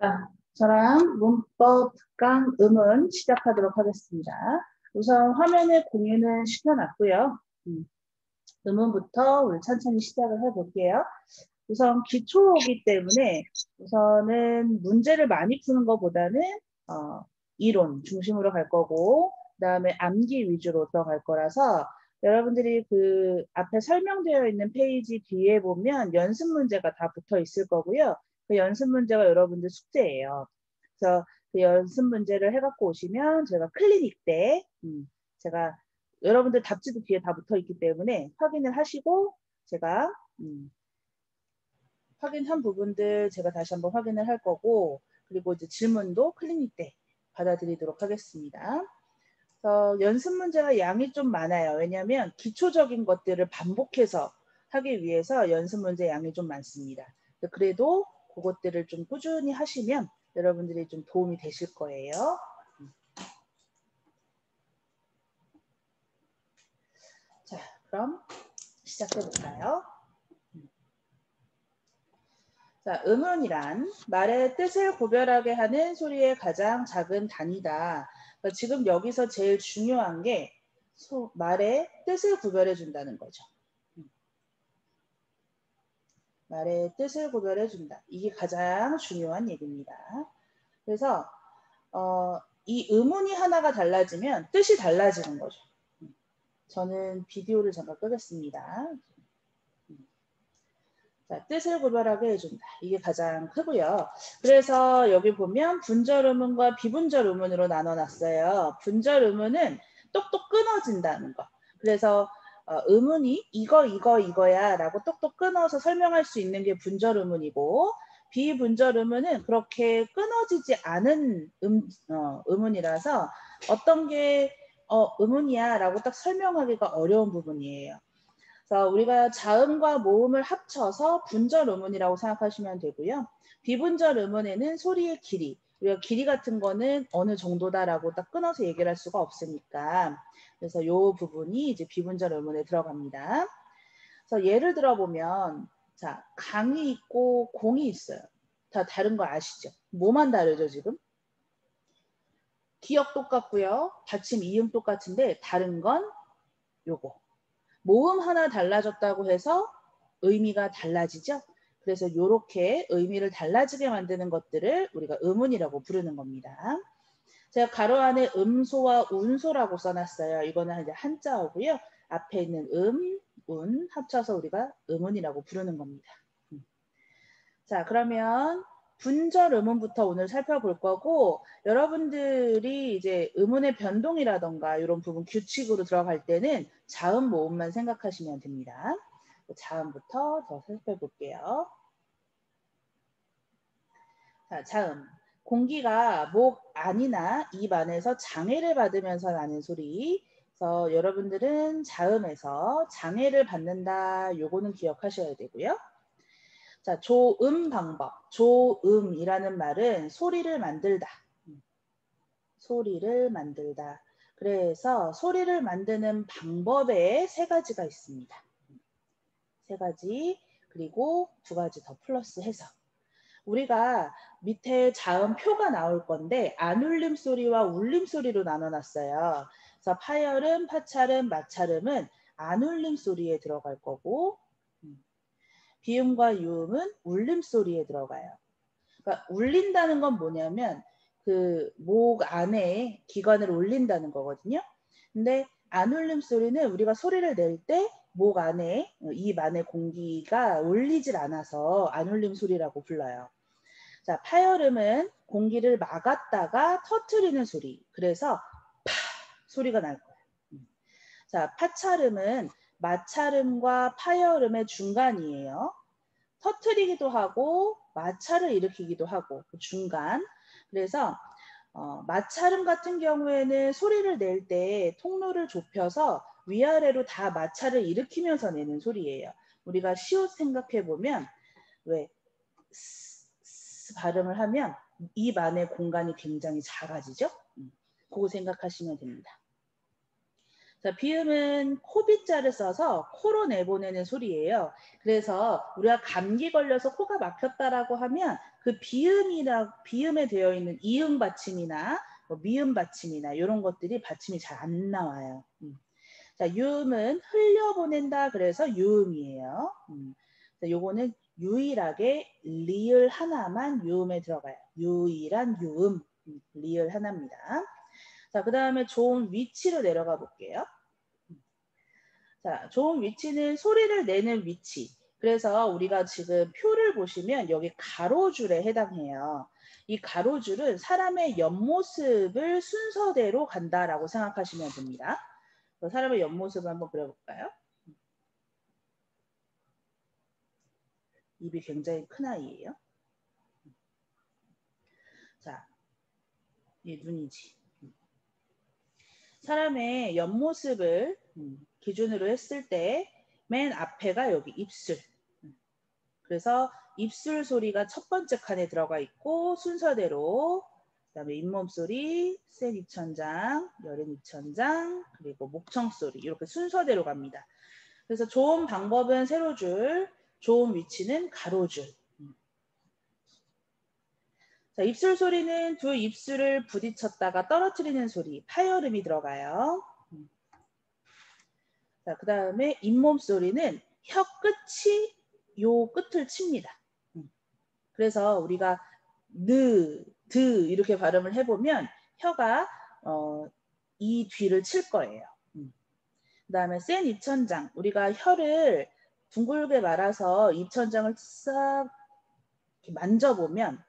자, 저랑 문법 특강 음은 시작하도록 하겠습니다. 우선 화면에 공유는 시켜놨고요. 음원부터 우리 천천히 시작을 해볼게요. 우선 기초이기 때문에 우선은 문제를 많이 푸는 것보다는 이론 중심으로 갈 거고, 그 다음에 암기 위주로 들어갈 거라서 여러분들이 그 앞에 설명되어 있는 페이지 뒤에 보면 연습 문제가 다 붙어 있을 거고요. 그 연습 문제가 여러분들 숙제예요. 그래서 그 연습 문제를 해갖고 오시면 제가 클리닉 때 제가 여러분들 답지도 뒤에 다 붙어 있기 때문에 확인을 하시고 제가 확인한 부분들 제가 다시 한번 확인을 할 거고, 그리고 이제 질문도 클리닉 때 받아드리도록 하겠습니다. 연습 문제가 양이 좀 많아요. 왜냐하면 기초적인 것들을 반복해서 하기 위해서 연습 문제 양이 좀 많습니다. 그래도 그것들을 좀 꾸준히 하시면 여러분들이 좀 도움이 되실 거예요. 자, 그럼 시작해 볼까요? 자, 음운이란 말의 뜻을 구별하게 하는 소리의 가장 작은 단위다. 그러니까 지금 여기서 제일 중요한 게 말의 뜻을 구별해 준다는 거죠. 말의 뜻을 구별해 준다. 이게 가장 중요한 얘기입니다. 그래서 이 음운이 하나가 달라지면 뜻이 달라지는 거죠. 저는 비디오를 잠깐 끄겠습니다. 자, 뜻을 구별하게 해준다. 이게 가장 크고요. 그래서 여기 보면 분절 음운과 비분절 음운으로 나눠놨어요. 분절 음운은 똑똑 끊어진다는 거. 그래서 음운이 이거야 라고 똑똑 끊어서 설명할 수 있는 게 분절 음운이고, 비분절 음운은 그렇게 끊어지지 않은 음운이라서 어떤 게 음운이야 라고 딱 설명하기가 어려운 부분이에요. 그래서 우리가 자음과 모음을 합쳐서 분절 음운이라고 생각하시면 되고요. 비분절 음운에는 소리의 길이, 우리가 길이 같은 거는 어느 정도다라고 딱 끊어서 얘기를 할 수가 없으니까, 그래서 이 부분이 이제 비분절 음운에 들어갑니다. 그래서 예를 들어보면, 자, 강이 있고 공이 있어요. 다 다른 거 아시죠? 뭐만 다르죠, 지금? 기억 똑같고요. 받침 이음 똑같은데 다른 건 요거. 모음 하나 달라졌다고 해서 의미가 달라지죠. 그래서 이렇게 의미를 달라지게 만드는 것들을 우리가 음운이라고 부르는 겁니다. 제가 가로 안에 음소와 운소라고 써놨어요. 이거는 이제 한자어고요. 앞에 있는 운 합쳐서 우리가 음운이라고 부르는 겁니다. 자, 그러면 분절 음운부터 오늘 살펴볼 거고, 여러분들이 이제 음운의 변동이라던가 이런 부분 규칙으로 들어갈 때는 자음 모음만 생각하시면 됩니다. 자음부터 더 살펴볼게요. 자, 자음. 공기가 목 안이나 입 안에서 장애를 받으면서 나는 소리. 그래서 여러분들은 자음에서 장애를 받는다. 요거는 기억하셔야 되고요. 자, 조음 방법. 조음이라는 말은 소리를 만들다. 소리를 만들다. 그래서 소리를 만드는 방법에 세 가지가 있습니다. 세 가지, 그리고 두 가지 더 플러스해서. 우리가 밑에 자음표가 나올 건데 안울림 소리와 울림 소리로 나눠놨어요. 그래서 파열음, 파찰음, 마찰음은 안울림 소리에 들어갈 거고, 비음과 유음은 울림 소리에 들어가요. 그러니까 울린다는 건 뭐냐면 그 목 안에 기관을 울린다는 거거든요. 근데 안 울림 소리는 우리가 소리를 낼 때 목 안에 입 안에 공기가 울리질 않아서 안 울림 소리라고 불러요. 자, 파열음은 공기를 막았다가 터트리는 소리. 그래서 파 소리가 날 거예요. 자, 파찰음은 마찰음과 파열음의 중간이에요. 터트리기도 하고 마찰을 일으키기도 하고 그 중간. 그래서 마찰음 같은 경우에는 소리를 낼 때 통로를 좁혀서 위아래로 다 마찰을 일으키면서 내는 소리예요. 우리가 시옷 생각해 보면 왜 스 발음을 하면 입 안의 공간이 굉장히 작아지죠. 그거 생각하시면 됩니다. 자, 비음은 코빗자를 써서 코로 내보내는 소리예요. 그래서 우리가 감기 걸려서 코가 막혔다라고 하면 그 비음에 되어 있는 이응 받침이나 뭐 미음 받침이나 이런 것들이 받침이 잘 안 나와요. 자, 유음은 흘려보낸다 그래서 유음이에요. 자, 요거는 유일하게 리을 하나만 유음에 들어가요. 유일한 유음, 리을 하나입니다. 자, 그 다음에 좋은 위치로 내려가 볼게요. 자, 좋은 위치는 소리를 내는 위치. 그래서 우리가 지금 표를 보시면 여기 가로줄에 해당해요. 이 가로줄은 사람의 옆모습을 순서대로 간다라고 생각하시면 됩니다. 사람의 옆모습을 한번 그려볼까요? 입이 굉장히 큰 아이예요. 자, 이 눈이지. 사람의 옆모습을 기준으로 했을 때 맨 앞에가 여기 입술. 그래서 입술 소리가 첫 번째 칸에 들어가 있고 순서대로 그다음에 잇몸 소리, 센 입천장, 여린 입천장, 그리고 목청 소리 이렇게 순서대로 갑니다. 그래서 좋은 방법은 세로줄, 좋은 위치는 가로줄. 자, 입술 소리는 두 입술을 부딪혔다가 떨어뜨리는 소리, 파열음이 들어가요. 자, 그 다음에 잇몸 소리는 혀 끝이 요 끝을 칩니다. 그래서 우리가 드 이렇게 발음을 해보면 혀가 이 뒤를 칠 거예요. 그 다음에 센 입천장, 우리가 혀를 둥글게 말아서 입천장을 싹 만져보면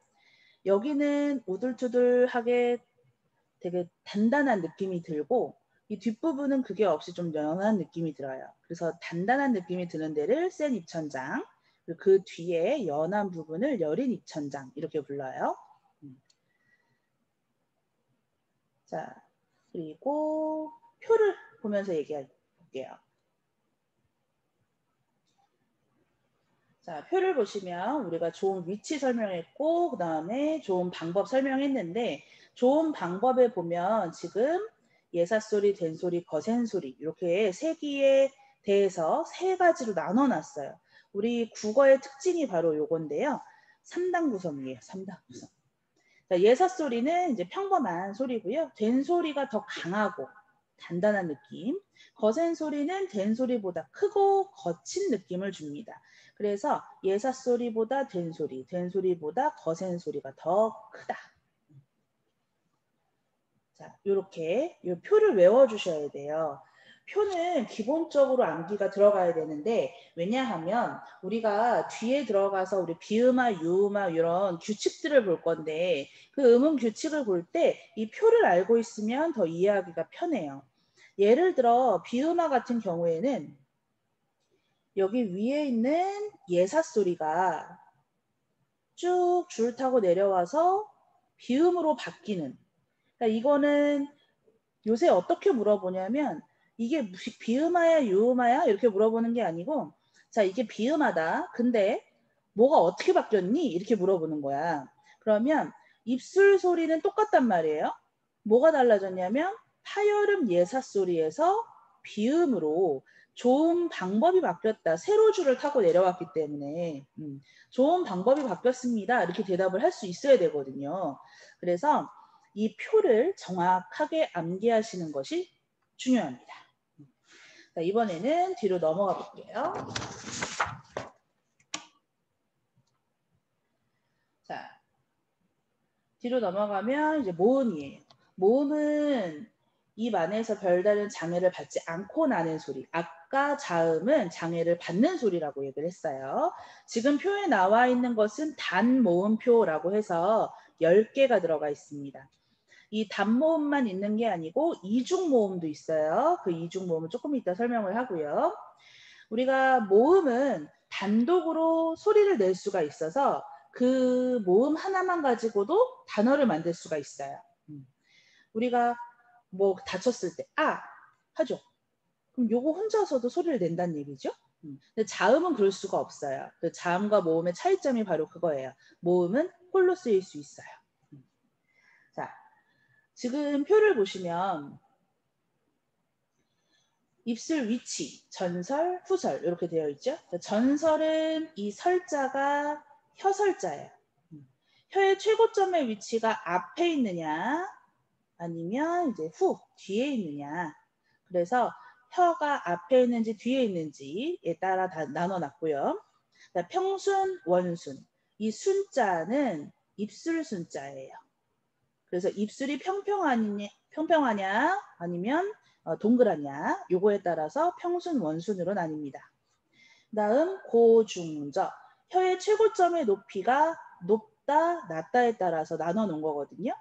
여기는 우둘투둘하게 되게 단단한 느낌이 들고 이 뒷부분은 그게 없이 좀 연한 느낌이 들어요. 그래서 단단한 느낌이 드는 데를 센 입천장, 그리고 그 뒤에 연한 부분을 여린 입천장 이렇게 불러요. 자, 그리고 표를 보면서 얘기해 볼게요. 자, 표를 보시면 우리가 좋은 위치 설명했고 그 다음에 좋은 방법 설명했는데 좋은 방법에 보면 지금 예사소리, 된소리, 거센소리 이렇게 세기에 대해서 세 가지로 나눠놨어요. 우리 국어의 특징이 바로 요건데요. 3단 구성이에요. 3단 구성. 자, 예사소리는 이제 평범한 소리고요. 된소리가 더 강하고 단단한 느낌. 거센소리는 된소리보다 크고 거친 느낌을 줍니다. 그래서 예사소리보다 된소리, 된소리보다 거센소리가 더 크다. 자, 이렇게 이 표를 외워주셔야 돼요. 표는 기본적으로 암기가 들어가야 되는데 왜냐하면 우리가 뒤에 들어가서 우리 비음화, 유음화 이런 규칙들을 볼 건데 그 음음 규칙을 볼 때 이 표를 알고 있으면 더 이해하기가 편해요. 예를 들어 비음화 같은 경우에는 여기 위에 있는 예사소리가 쭉 줄 타고 내려와서 비음으로 바뀌는 그러니까 이거는 요새 어떻게 물어보냐면 이게 비음화야 유음화야 이렇게 물어보는 게 아니고 자 이게 비음하다 근데 뭐가 어떻게 바뀌었니 이렇게 물어보는 거야. 그러면 입술 소리는 똑같단 말이에요. 뭐가 달라졌냐면 파열음 예사 소리에서 비음으로 좋은 방법이 바뀌었다. 세로줄을 타고 내려왔기 때문에 좋은 방법이 바뀌었습니다. 이렇게 대답을 할 수 있어야 되거든요. 그래서 이 표를 정확하게 암기하시는 것이 중요합니다. 자, 이번에는 뒤로 넘어가 볼게요. 자, 뒤로 넘어가면 이제 모음이에요. 모음은 입 안에서 별다른 장애를 받지 않고 나는 소리. 아까 자음은 장애를 받는 소리라고 얘기를 했어요. 지금 표에 나와 있는 것은 단모음표라고 해서 10개가 들어가 있습니다. 이 단모음만 있는 게 아니고 이중모음도 있어요. 그 이중모음은 조금 이따 설명을 하고요. 우리가 모음은 단독으로 소리를 낼 수가 있어서 그 모음 하나만 가지고도 단어를 만들 수가 있어요. 우리가 뭐 다쳤을 때 아! 하죠. 그럼 요거 혼자서도 소리를 낸다는 얘기죠. 근데 자음은 그럴 수가 없어요. 그 자음과 모음의 차이점이 바로 그거예요. 모음은 홀로 쓰일 수 있어요. 자, 지금 표를 보시면 입술 위치, 전설, 후설 이렇게 되어 있죠. 전설은 이 설자가 혀설자예요. 혀의 최고점의 위치가 앞에 있느냐 아니면 이제 뒤에 있느냐. 그래서 혀가 앞에 있는지 뒤에 있는지에 따라 다 나눠놨고요. 평순, 원순. 이 순자는 입술 순자예요. 그래서 입술이 평평하냐 아니면 동그라냐 요거에 따라서 평순, 원순으로 나뉩니다. 다음 고중저. 혀의 최고점의 높이가 높다, 낮다에 따라서 나눠 놓은 거거든요.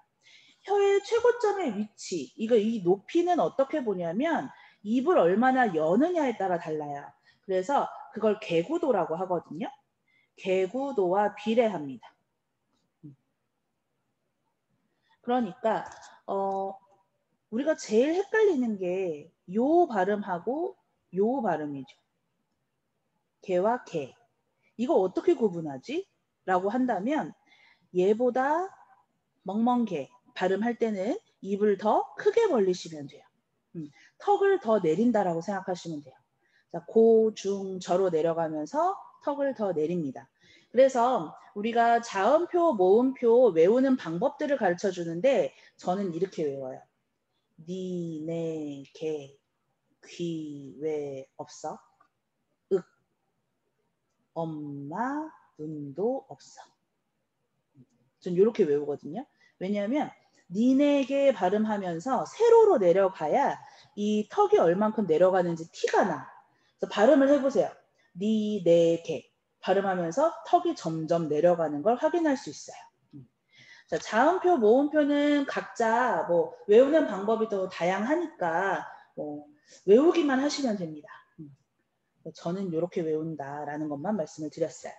혀의 최고점의 위치, 이 높이는 어떻게 보냐면 입을 얼마나 여느냐에 따라 달라요. 그래서 그걸 개구도라고 하거든요. 개구도와 비례합니다. 그러니까 우리가 제일 헷갈리는 게 요 발음하고 요 발음이죠. 개와 개. 이거 어떻게 구분하지? 라고 한다면 얘보다 멍멍개 발음할 때는 입을 더 크게 벌리시면 돼요. 턱을 더 내린다라고 생각하시면 돼요. 자, 고, 중, 저로 내려가면서 턱을 더 내립니다. 그래서 우리가 자음표, 모음표 외우는 방법들을 가르쳐 주는데 저는 이렇게 외워요. 니, 네, 개, 귀, 왜 없어? 윽, 엄마, 눈도 없어. 전 이렇게 외우거든요. 왜냐하면 니네게 발음하면서 세로로 내려가야 이 턱이 얼만큼 내려가는지 티가 나. 그래서 발음을 해보세요. 니네게 발음하면서 턱이 점점 내려가는 걸 확인할 수 있어요. 자, 자음표, 모음표는 각자 뭐 외우는 방법이 또 다양하니까 뭐 외우기만 하시면 됩니다. 저는 이렇게 외운다라는 것만 말씀을 드렸어요.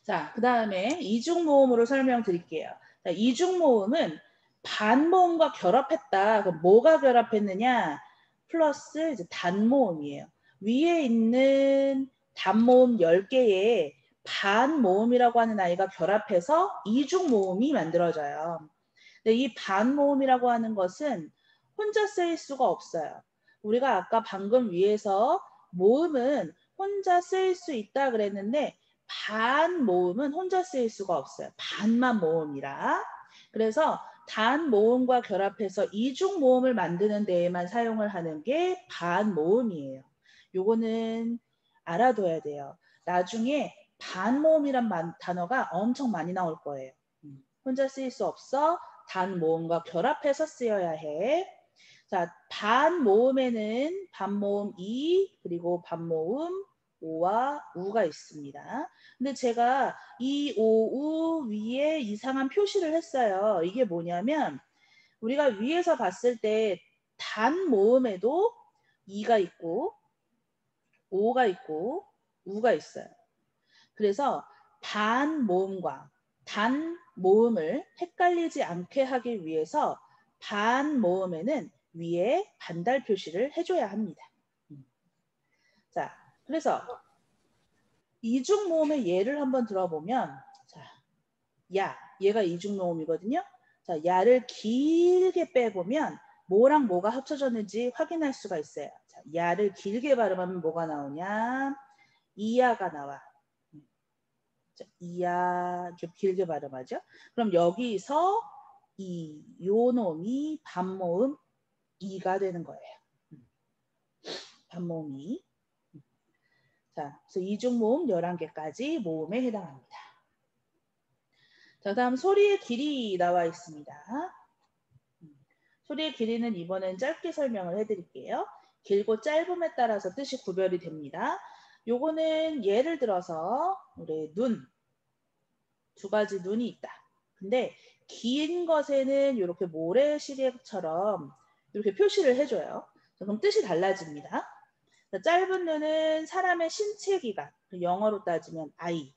자, 그 다음에 이중모음으로 설명드릴게요. 자, 이중모음은 반모음과 결합했다. 그럼 뭐가 결합했느냐? 플러스 이제 단모음이에요. 위에 있는 단모음 10개에 반모음이라고 하는 아이가 결합해서 이중모음이 만들어져요. 근데 이 반모음이라고 하는 것은 혼자 쓰일 수가 없어요. 우리가 아까 방금 위에서 모음은 혼자 쓰일 수 있다 그랬는데 반 모음은 혼자 쓰일 수가 없어요. 반만 모음이라. 그래서 단 모음과 결합해서 이중 모음을 만드는 데에만 사용을 하는 게 반 모음이에요. 요거는 알아둬야 돼요. 나중에 반 모음이란 단어가 엄청 많이 나올 거예요. 혼자 쓰일 수 없어. 단 모음과 결합해서 쓰여야 해. 자, 반 모음에는 반모음 이 그리고 반모음 오와 우가 있습니다. 근데 제가 이, 오, 우 위에 이상한 표시를 했어요. 이게 뭐냐면 우리가 위에서 봤을 때 단 모음에도 이가 있고 오가 있고 우가 있어요. 그래서 반 모음과 단 모음을 헷갈리지 않게 하기 위해서 반 모음에는 위에 반달 표시를 해줘야 합니다. 자, 그래서 이중 모음의 예를 한번 들어보면, 자, 야, 얘가 이중 모음이거든요. 자, 야를 길게 빼보면 뭐랑 뭐가 합쳐졌는지 확인할 수가 있어요. 자, 야를 길게 발음하면 뭐가 나오냐? 이야가 나와. 자, 이야, 좀 길게 발음하죠. 그럼 여기서 요 놈이 반모음 이가 되는 거예요. 반모음이. 자, 그래서 이중모음 11개까지 모음에 해당합니다. 자, 다음 소리의 길이 나와 있습니다. 소리의 길이는 이번엔 짧게 설명을 해드릴게요. 길고 짧음에 따라서 뜻이 구별이 됩니다. 요거는 예를 들어서 우리 눈, 두 가지 눈이 있다. 근데 긴 것에는 이렇게 모래시계처럼 이렇게 표시를 해줘요. 그럼 뜻이 달라집니다. 짧은 눈은 사람의 신체 기관, 영어로 따지면 아이.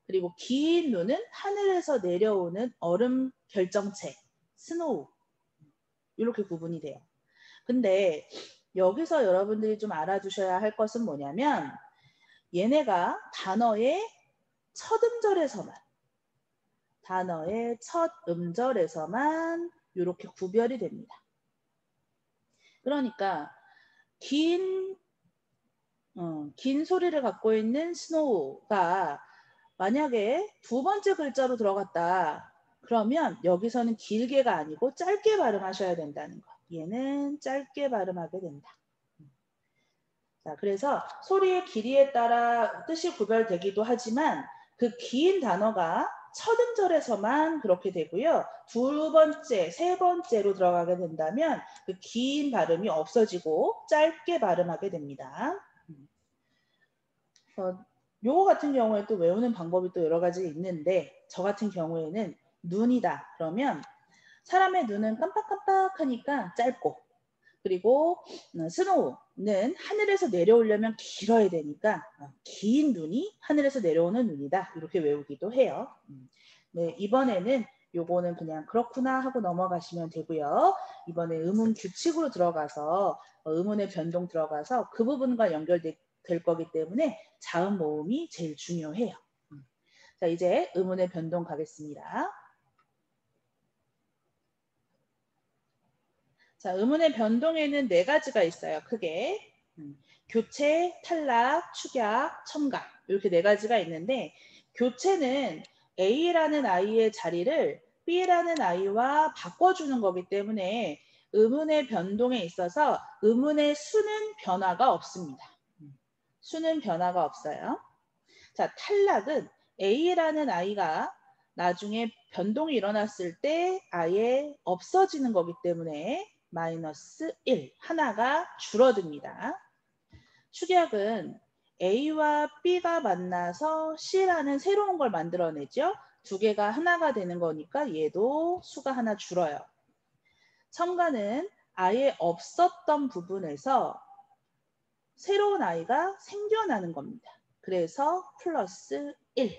그리고 긴 눈은 하늘에서 내려오는 얼음 결정체, 스노우. 이렇게 구분이 돼요. 근데 여기서 여러분들이 좀 알아두셔야 할 것은 뭐냐면 얘네가 단어의 첫 음절에서만 이렇게 구별이 됩니다. 그러니까 긴 소리를 갖고 있는 스노우가 만약에 두 번째 글자로 들어갔다. 그러면 여기서는 길게가 아니고 짧게 발음하셔야 된다는 거. 얘는 짧게 발음하게 된다. 자, 그래서 소리의 길이에 따라 뜻이 구별되기도 하지만 그 긴 단어가 첫 음절에서만 그렇게 되고요. 두 번째, 세 번째로 들어가게 된다면 그 긴 발음이 없어지고 짧게 발음하게 됩니다. 요거 같은 경우에 또 외우는 방법이 또 여러 가지 있는데 저 같은 경우에는 눈이다. 그러면 사람의 눈은 깜빡깜빡하니까 짧고 그리고 스노우는 하늘에서 내려오려면 길어야 되니까 긴 눈이 하늘에서 내려오는 눈이다. 이렇게 외우기도 해요. 네, 이번에는 요거는 그냥 그렇구나 하고 넘어가시면 되고요. 이번에 의문 규칙으로 들어가서 의문의 변동 들어가서 그 부분과 연결될 거기 때문에 자음 모음이 제일 중요해요. 자, 이제 의문의 변동 가겠습니다. 자, 의문의 변동에는 네 가지가 있어요. 크게. 교체, 탈락, 축약, 첨가 이렇게 네 가지가 있는데 교체는 A라는 아이의 자리를 B라는 아이와 바꿔주는 거기 때문에 의문의 변동에 있어서 의문의 수는 변화가 없습니다. 수는 변화가 없어요. 자, 탈락은 A라는 아이가 나중에 변동이 일어났을 때 아예 없어지는 거기 때문에 마이너스 1, 하나가 줄어듭니다. 축약은 A와 B가 만나서 C라는 새로운 걸 만들어내죠. 두 개가 하나가 되는 거니까 얘도 수가 하나 줄어요. 첨가는 아예 없었던 부분에서 새로운 아이가 생겨나는 겁니다. 그래서 플러스 1.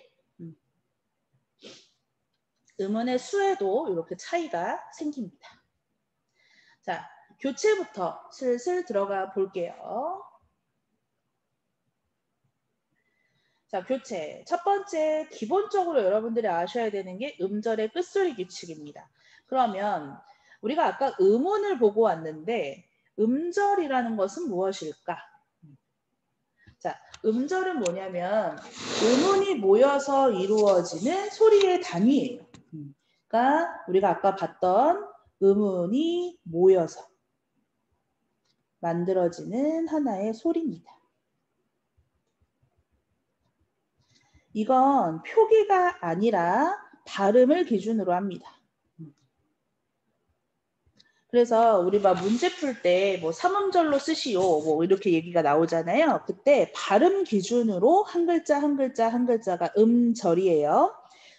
음원의 수에도 이렇게 차이가 생깁니다. 자, 교체부터 슬슬 들어가 볼게요. 자, 교체. 첫 번째, 기본적으로 여러분들이 아셔야 되는 게 음절의 끝소리 규칙입니다. 그러면 우리가 아까 음운을 보고 왔는데 음절이라는 것은 무엇일까? 자, 음절은 뭐냐면 음운이 모여서 이루어지는 소리의 단위예요. 그러니까 우리가 아까 봤던 음운이 모여서 만들어지는 하나의 소리입니다. 이건 표기가 아니라 발음을 기준으로 합니다. 그래서 우리 막 문제 풀 때 뭐 삼음절로 쓰시오 뭐 이렇게 얘기가 나오잖아요. 그때 발음 기준으로 한 글자 한 글자 한 글자가 음절이에요.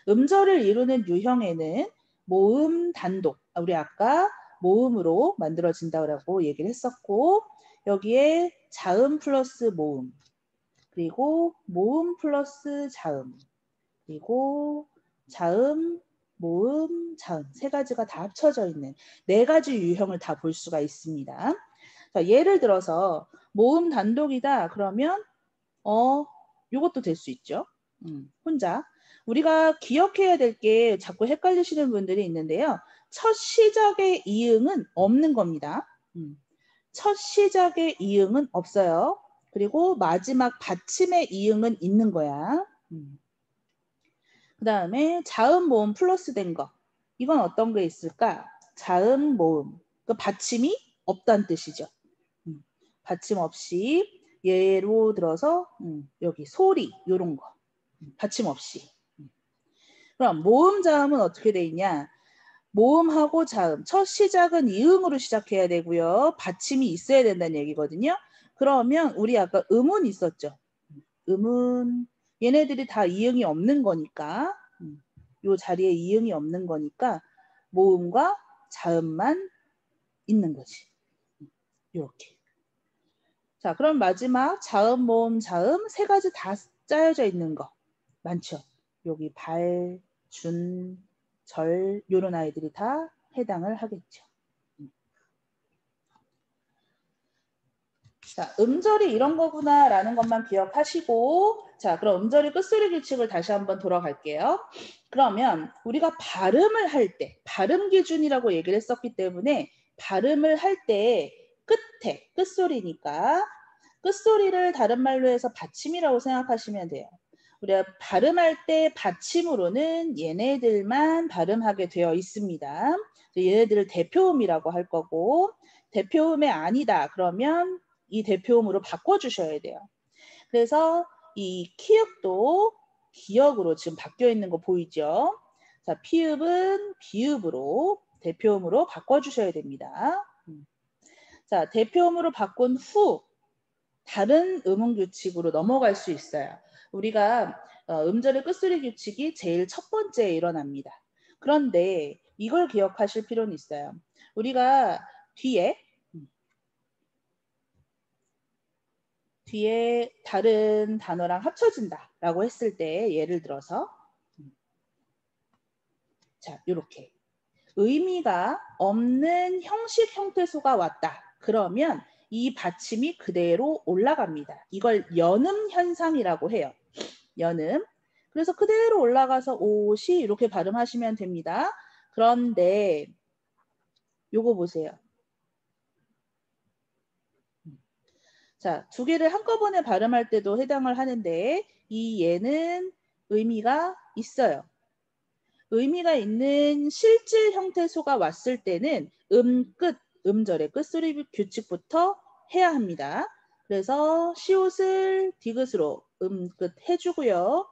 음절을 이루는 유형에는 모음 단독, 우리 아까 모음으로 만들어진다고 얘기를 했었고 여기에 자음 플러스 모음, 그리고 모음 플러스 자음, 그리고 자음, 모음, 자음 세 가지가 다 합쳐져 있는 네 가지 유형을 다 볼 수가 있습니다. 자, 예를 들어서 모음 단독이다 그러면 이것도 될 수 있죠. 혼자. 우리가 기억해야 될 게 자꾸 헷갈리시는 분들이 있는데요. 첫 시작의 이응은 없는 겁니다. 첫 시작의 이응은 없어요. 그리고 마지막 받침의 이응은 있는 거야. 그 다음에 자음 모음 플러스 된 거. 이건 어떤 게 있을까? 자음 모음. 그 받침이 없다는 뜻이죠. 받침 없이 예로 들어서 여기 소리 이런 거. 받침 없이. 그럼 모음 자음은 어떻게 돼 있냐? 모음하고 자음. 첫 시작은 이응으로 시작해야 되고요. 받침이 있어야 된다는 얘기거든요. 그러면 우리 아까 음운 있었죠. 음운. 얘네들이 다 이응이 없는 거니까 요 자리에 이응이 없는 거니까 모음과 자음만 있는 거지. 이렇게. 자, 그럼 마지막 자음, 모음, 자음 세 가지 다 짜여져 있는 거 많죠. 여기 발, 준, 절 이런 아이들이 다 해당을 하겠죠. 자, 음절이 이런 거구나라는 것만 기억하시고 자, 그럼 음절의 끝소리 규칙을 다시 한번 돌아갈게요. 그러면 우리가 발음을 할 때 발음 기준이라고 얘기를 했었기 때문에 발음을 할 때 끝에, 끝소리니까 끝소리를 다른 말로 해서 받침이라고 생각하시면 돼요. 우리가 발음할 때 받침으로는 얘네들만 발음하게 되어 있습니다. 얘네들을 대표음이라고 할 거고 대표음이 아니다 그러면 이 대표음으로 바꿔주셔야 돼요. 그래서 이 키읔도 기역으로 지금 바뀌어 있는 거 보이죠? 자, 피읍은 비읍으로 대표음으로 바꿔주셔야 됩니다. 자, 대표음으로 바꾼 후 다른 음운 규칙으로 넘어갈 수 있어요. 우리가 음절의 끝소리 규칙이 제일 첫 번째에 일어납니다. 그런데 이걸 기억하실 필요는 있어요. 우리가 뒤에 다른 단어랑 합쳐진다라고 했을 때 예를 들어서 자, 이렇게 의미가 없는 형식 형태소가 왔다. 그러면 이 받침이 그대로 올라갑니다. 이걸 연음 현상이라고 해요. 연음. 그래서 그대로 올라가서 옷이 이렇게 발음하시면 됩니다. 그런데 요거 보세요. 자, 두 개를 한꺼번에 발음할 때도 해당을 하는데 이 얘는 의미가 있어요. 의미가 있는 실질 형태소가 왔을 때는 끝, 음절의 끝소리 규칙부터 해야 합니다. 그래서 시옷을 디귿으로 끝 해주고요.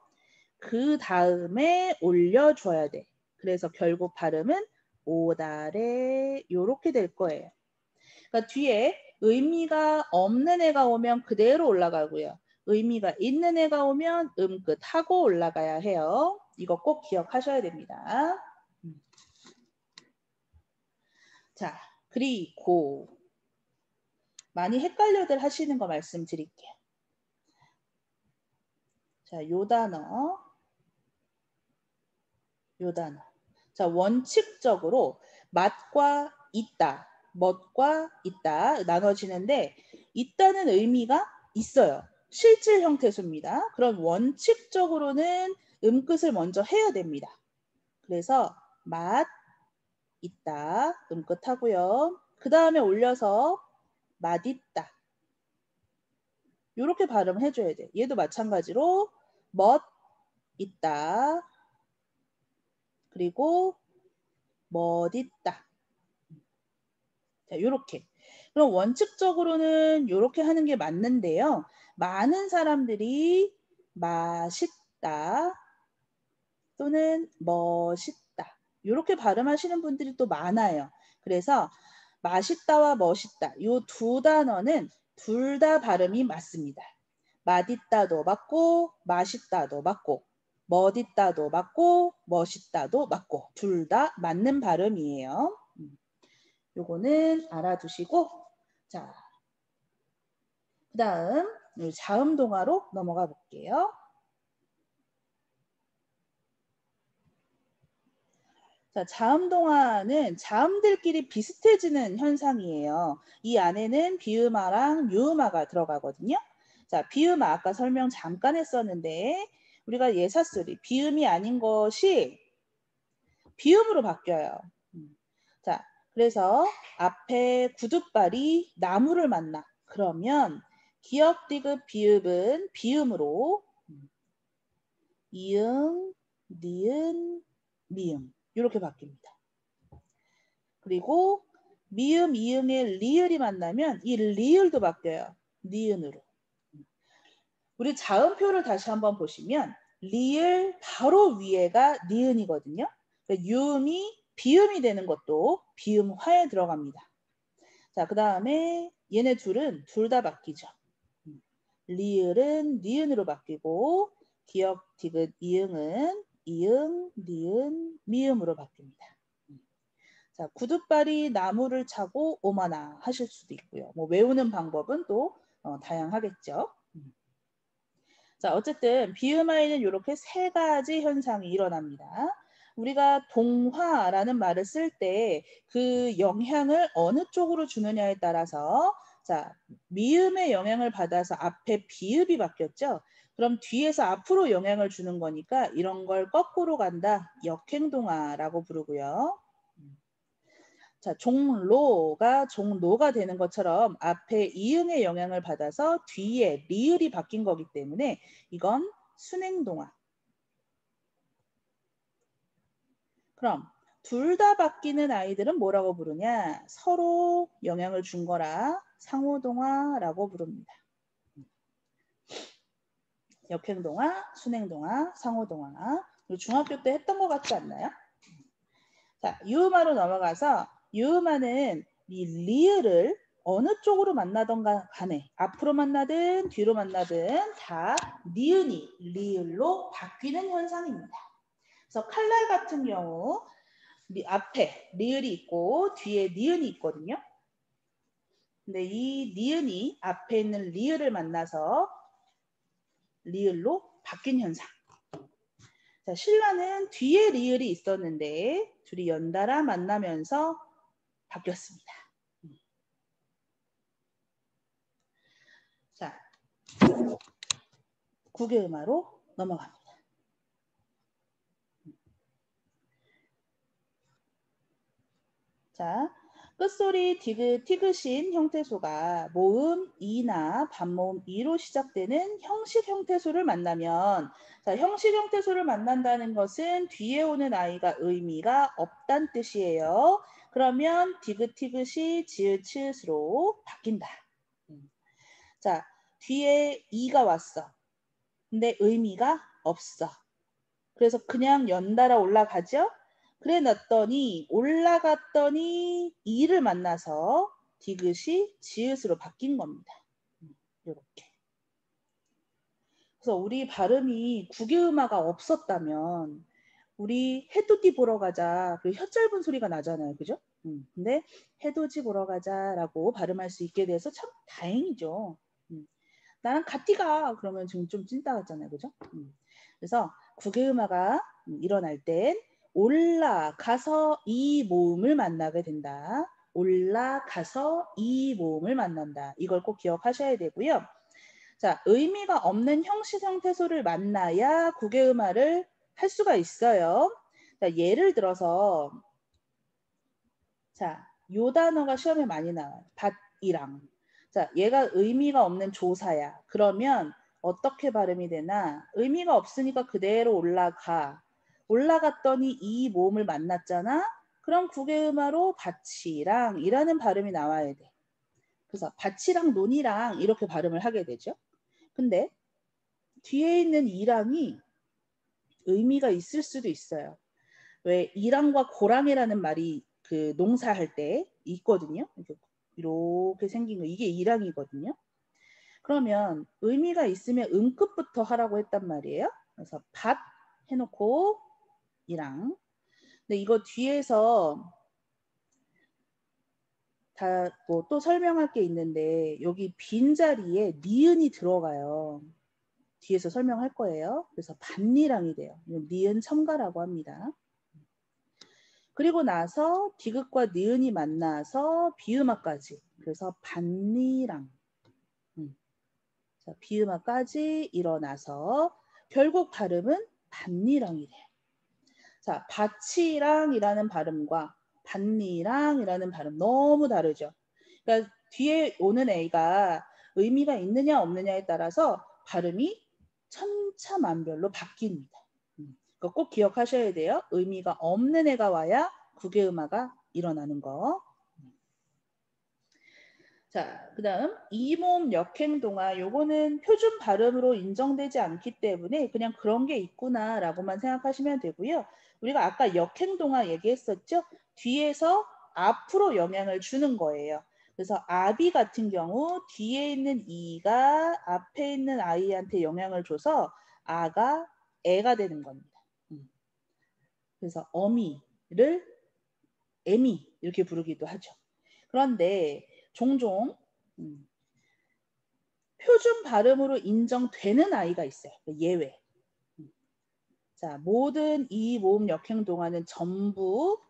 그 다음에 올려줘야 돼. 그래서 결국 발음은 오다래 요렇게 될 거예요. 그러니까 뒤에 의미가 없는 애가 오면 그대로 올라가고요. 의미가 있는 애가 오면 끝 하고 올라가야 해요. 이거 꼭 기억하셔야 됩니다. 자, 그리고 많이 헷갈려들 하시는 거 말씀드릴게요. 자, 요 단어. 자, 원칙적으로 맛과 있다, 멋과 있다 나눠지는데 있다는 의미가 있어요. 실질 형태소입니다. 그럼 원칙적으로는 음끝을 먼저 해야 됩니다. 그래서 맛, 있다, 음끝 하고요. 그 다음에 올려서 맛있다. 이렇게 발음을 해줘야 돼. 얘도 마찬가지로 멋, 있다. 그리고 멋있다. 자, 요렇게. 그럼 원칙적으로는 요렇게 하는 게 맞는데요. 많은 사람들이 맛있다 또는 멋있다 요렇게 발음하시는 분들이 또 많아요. 그래서 맛있다와 멋있다 요 두 단어는 둘 다 발음이 맞습니다. 맛있다도 맞고 맛있다도 맞고 멋있다도 맞고 멋있다도 맞고 둘 다 맞는 발음이에요. 요거는 알아두시고 자, 그 다음 자음 동화로 넘어가 볼게요. 자, 자음 동화는 자음들끼리 비슷해지는 현상이에요. 이 안에는 비음아랑 유음아가 들어가거든요. 자, 비음아 아까 설명 잠깐 했었는데 우리가 예사소리 비음이 아닌 것이 비음으로 바뀌어요. 자, 그래서 앞에 구둣발이 나무를 만나. 그러면 기역, 디귿, 비읍은 비음으로 이응, 니은, 미음 이렇게 바뀝니다. 그리고 미음, 이응의 리을이 만나면 이 리을도 바뀌어요. 니은으로. 우리 자음표를 다시 한번 보시면 리을 바로 위에가 니은이거든요. 그러니까 유음이 비음이 되는 것도 비음화에 들어갑니다. 자, 그 다음에 얘네 둘은 둘 다 바뀌죠. 리을은 니은으로 바뀌고 기역, 디귿, 이응은 이응, 니은, 미음으로 바뀝니다. 자, 구둣발이 나무를 차고 오마나 하실 수도 있고요. 뭐 외우는 방법은 또 다양하겠죠. 자, 어쨌든 비음화에는 이렇게 세 가지 현상이 일어납니다. 우리가 동화라는 말을 쓸 때 그 영향을 어느 쪽으로 주느냐에 따라서 자, 미음의 영향을 받아서 앞에 비읍이 바뀌었죠. 그럼 뒤에서 앞으로 영향을 주는 거니까 이런 걸 거꾸로 간다. 역행동화라고 부르고요. 자, 종로가 종노가 되는 것처럼 앞에 이응의 영향을 받아서 뒤에 리을이 바뀐 거기 때문에 이건 순행동화. 그럼 둘 다 바뀌는 아이들은 뭐라고 부르냐? 서로 영향을 준 거라 상호동화라고 부릅니다. 역행동화, 순행동화, 상호동화. 중학교 때 했던 것 같지 않나요? 자, 유음화로 넘어가서 유음화는 이 리을을 어느 쪽으로 만나던가 간에 앞으로 만나든 뒤로 만나든 다 니은이 리을로 바뀌는 현상입니다. 그래서 칼날 같은 경우 앞에 리을이 있고 뒤에 니은이 있거든요. 근데 이 니은이 앞에 있는 리을을 만나서 리을로 바뀐 현상. 자, 신라는 뒤에 리을이 있었는데 둘이 연달아 만나면서 바뀌었습니다. 자, 국외음화로 넘어갑니다. 자, 끝소리 디귿, 티귿인 형태소가 모음 이나 반모음 이로 시작되는 형식 형태소를 만나면, 자, 형식 형태소를 만난다는 것은 뒤에 오는 아이가 의미가 없다는 뜻이에요. 그러면 디귿, 티귿이 지읒, 치읒으로 바뀐다. 자, 뒤에 이가 왔어. 근데 의미가 없어. 그래서 그냥 연달아 올라가죠. 그래 놨더니 올라갔더니 이를 만나서 디귿이 지읒으로 바뀐 겁니다. 이렇게. 그래서 우리 발음이 국외음화가 없었다면 우리 해돋이 보러 가자. 그리고 혀 짧은 소리가 나잖아요. 그죠? 근데 해돋이 보러 가자라고 발음할 수 있게 돼서 참 다행이죠. 나랑 같이 가. 그러면 지금 좀 찐따 같잖아요. 그죠? 그래서 국외음화가 일어날 땐 올라가서 이 모음을 만나게 된다. 올라가서 이 모음을 만난다. 이걸 꼭 기억하셔야 되고요. 자, 의미가 없는 형식 형태소를 만나야 국외음화를 할 수가 있어요. 자, 예를 들어서 자, 요 단어가 시험에 많이 나와요. 밭이랑. 자, 얘가 의미가 없는 조사야. 그러면 어떻게 발음이 되나? 의미가 없으니까 그대로 올라가. 올라갔더니 이 모음을 만났잖아? 그럼 국외음화로 밭이랑 이라는 발음이 나와야 돼. 그래서 밭이랑 논이랑 이렇게 발음을 하게 되죠. 근데 뒤에 있는 이랑이 의미가 있을 수도 있어요. 왜 이랑과 고랑이라는 말이 그 농사할 때 있거든요. 이렇게 생긴 거 이게 이랑이거든요. 그러면 의미가 있으면 음끝부터 하라고 했단 말이에요. 그래서 밭 해놓고 이랑. 근데 이거 뒤에서 다 뭐 또 설명할 게 있는데 여기 빈자리에 니은이 들어가요. 뒤에서 설명할 거예요. 그래서 반니랑이 돼요. 니은 첨가라고 합니다. 그리고 나서 디귿과 니은이 만나서 비음화까지. 그래서 반니랑. 자, 비음화까지 일어나서 결국 발음은 반니랑이 돼요. 자, 밭이랑이라는 발음과 반니랑이라는 발음 너무 다르죠. 그러니까 뒤에 오는 A가 의미가 있느냐 없느냐에 따라서 발음이 천차만별로 바뀝니다. 그거 꼭 기억하셔야 돼요. 의미가 없는 애가 와야 국외음화가 일어나는 거. 자, 그 다음 이모음 역행동화. 요거는 표준 발음으로 인정되지 않기 때문에 그냥 그런 게 있구나 라고만 생각하시면 되고요. 우리가 아까 역행동화 얘기했었죠. 뒤에서 앞으로 영향을 주는 거예요. 그래서 아비 같은 경우 뒤에 있는 이가 앞에 있는 아이한테 영향을 줘서 아가 애가 되는 겁니다. 그래서 어미를 애미 이렇게 부르기도 하죠. 그런데 종종 표준 발음으로 인정되는 아이가 있어요. 예외. 자, 모든 이 모음 역행 동화는 전부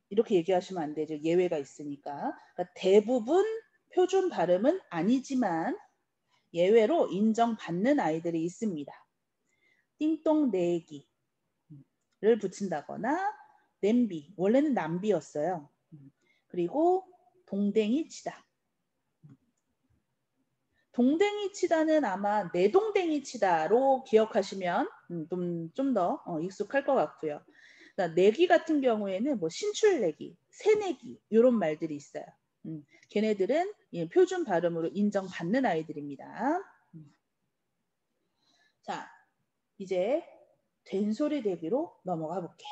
이렇게 얘기하시면 안 되죠. 예외가 있으니까. 그러니까 대부분 표준 발음은 아니지만 예외로 인정받는 아이들이 있습니다. 띵동 내기를 붙인다거나 냄비, 원래는 남비였어요. 그리고 동댕이 치다. 동댕이 치다는 아마 내동댕이 치다로 기억하시면 좀 더 익숙할 것 같고요. 내기 같은 경우에는 뭐 신출내기, 새내기 이런 말들이 있어요. 걔네들은 표준 발음으로 인정받는 아이들입니다. 자, 이제 된소리 대기로 넘어가 볼게요.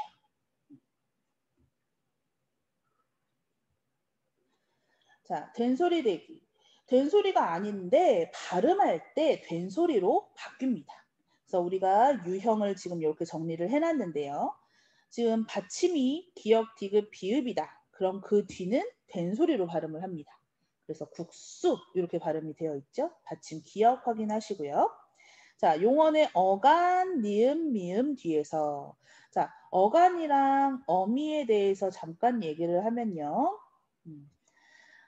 자, 된소리 대기. 된소리가 아닌데 발음할 때 된소리로 바뀝니다. 그래서 우리가 유형을 지금 이렇게 정리를 해놨는데요. 지금 받침이 기역, 디귿, 비읍이다. 그럼 그 뒤는 된소리로 발음을 합니다. 그래서 국수 이렇게 발음이 되어 있죠. 받침 기역 확인하시고요. 자, 용언의 어간, 니은, 미음 뒤에서 자, 어간이랑 어미에 대해서 잠깐 얘기를 하면요.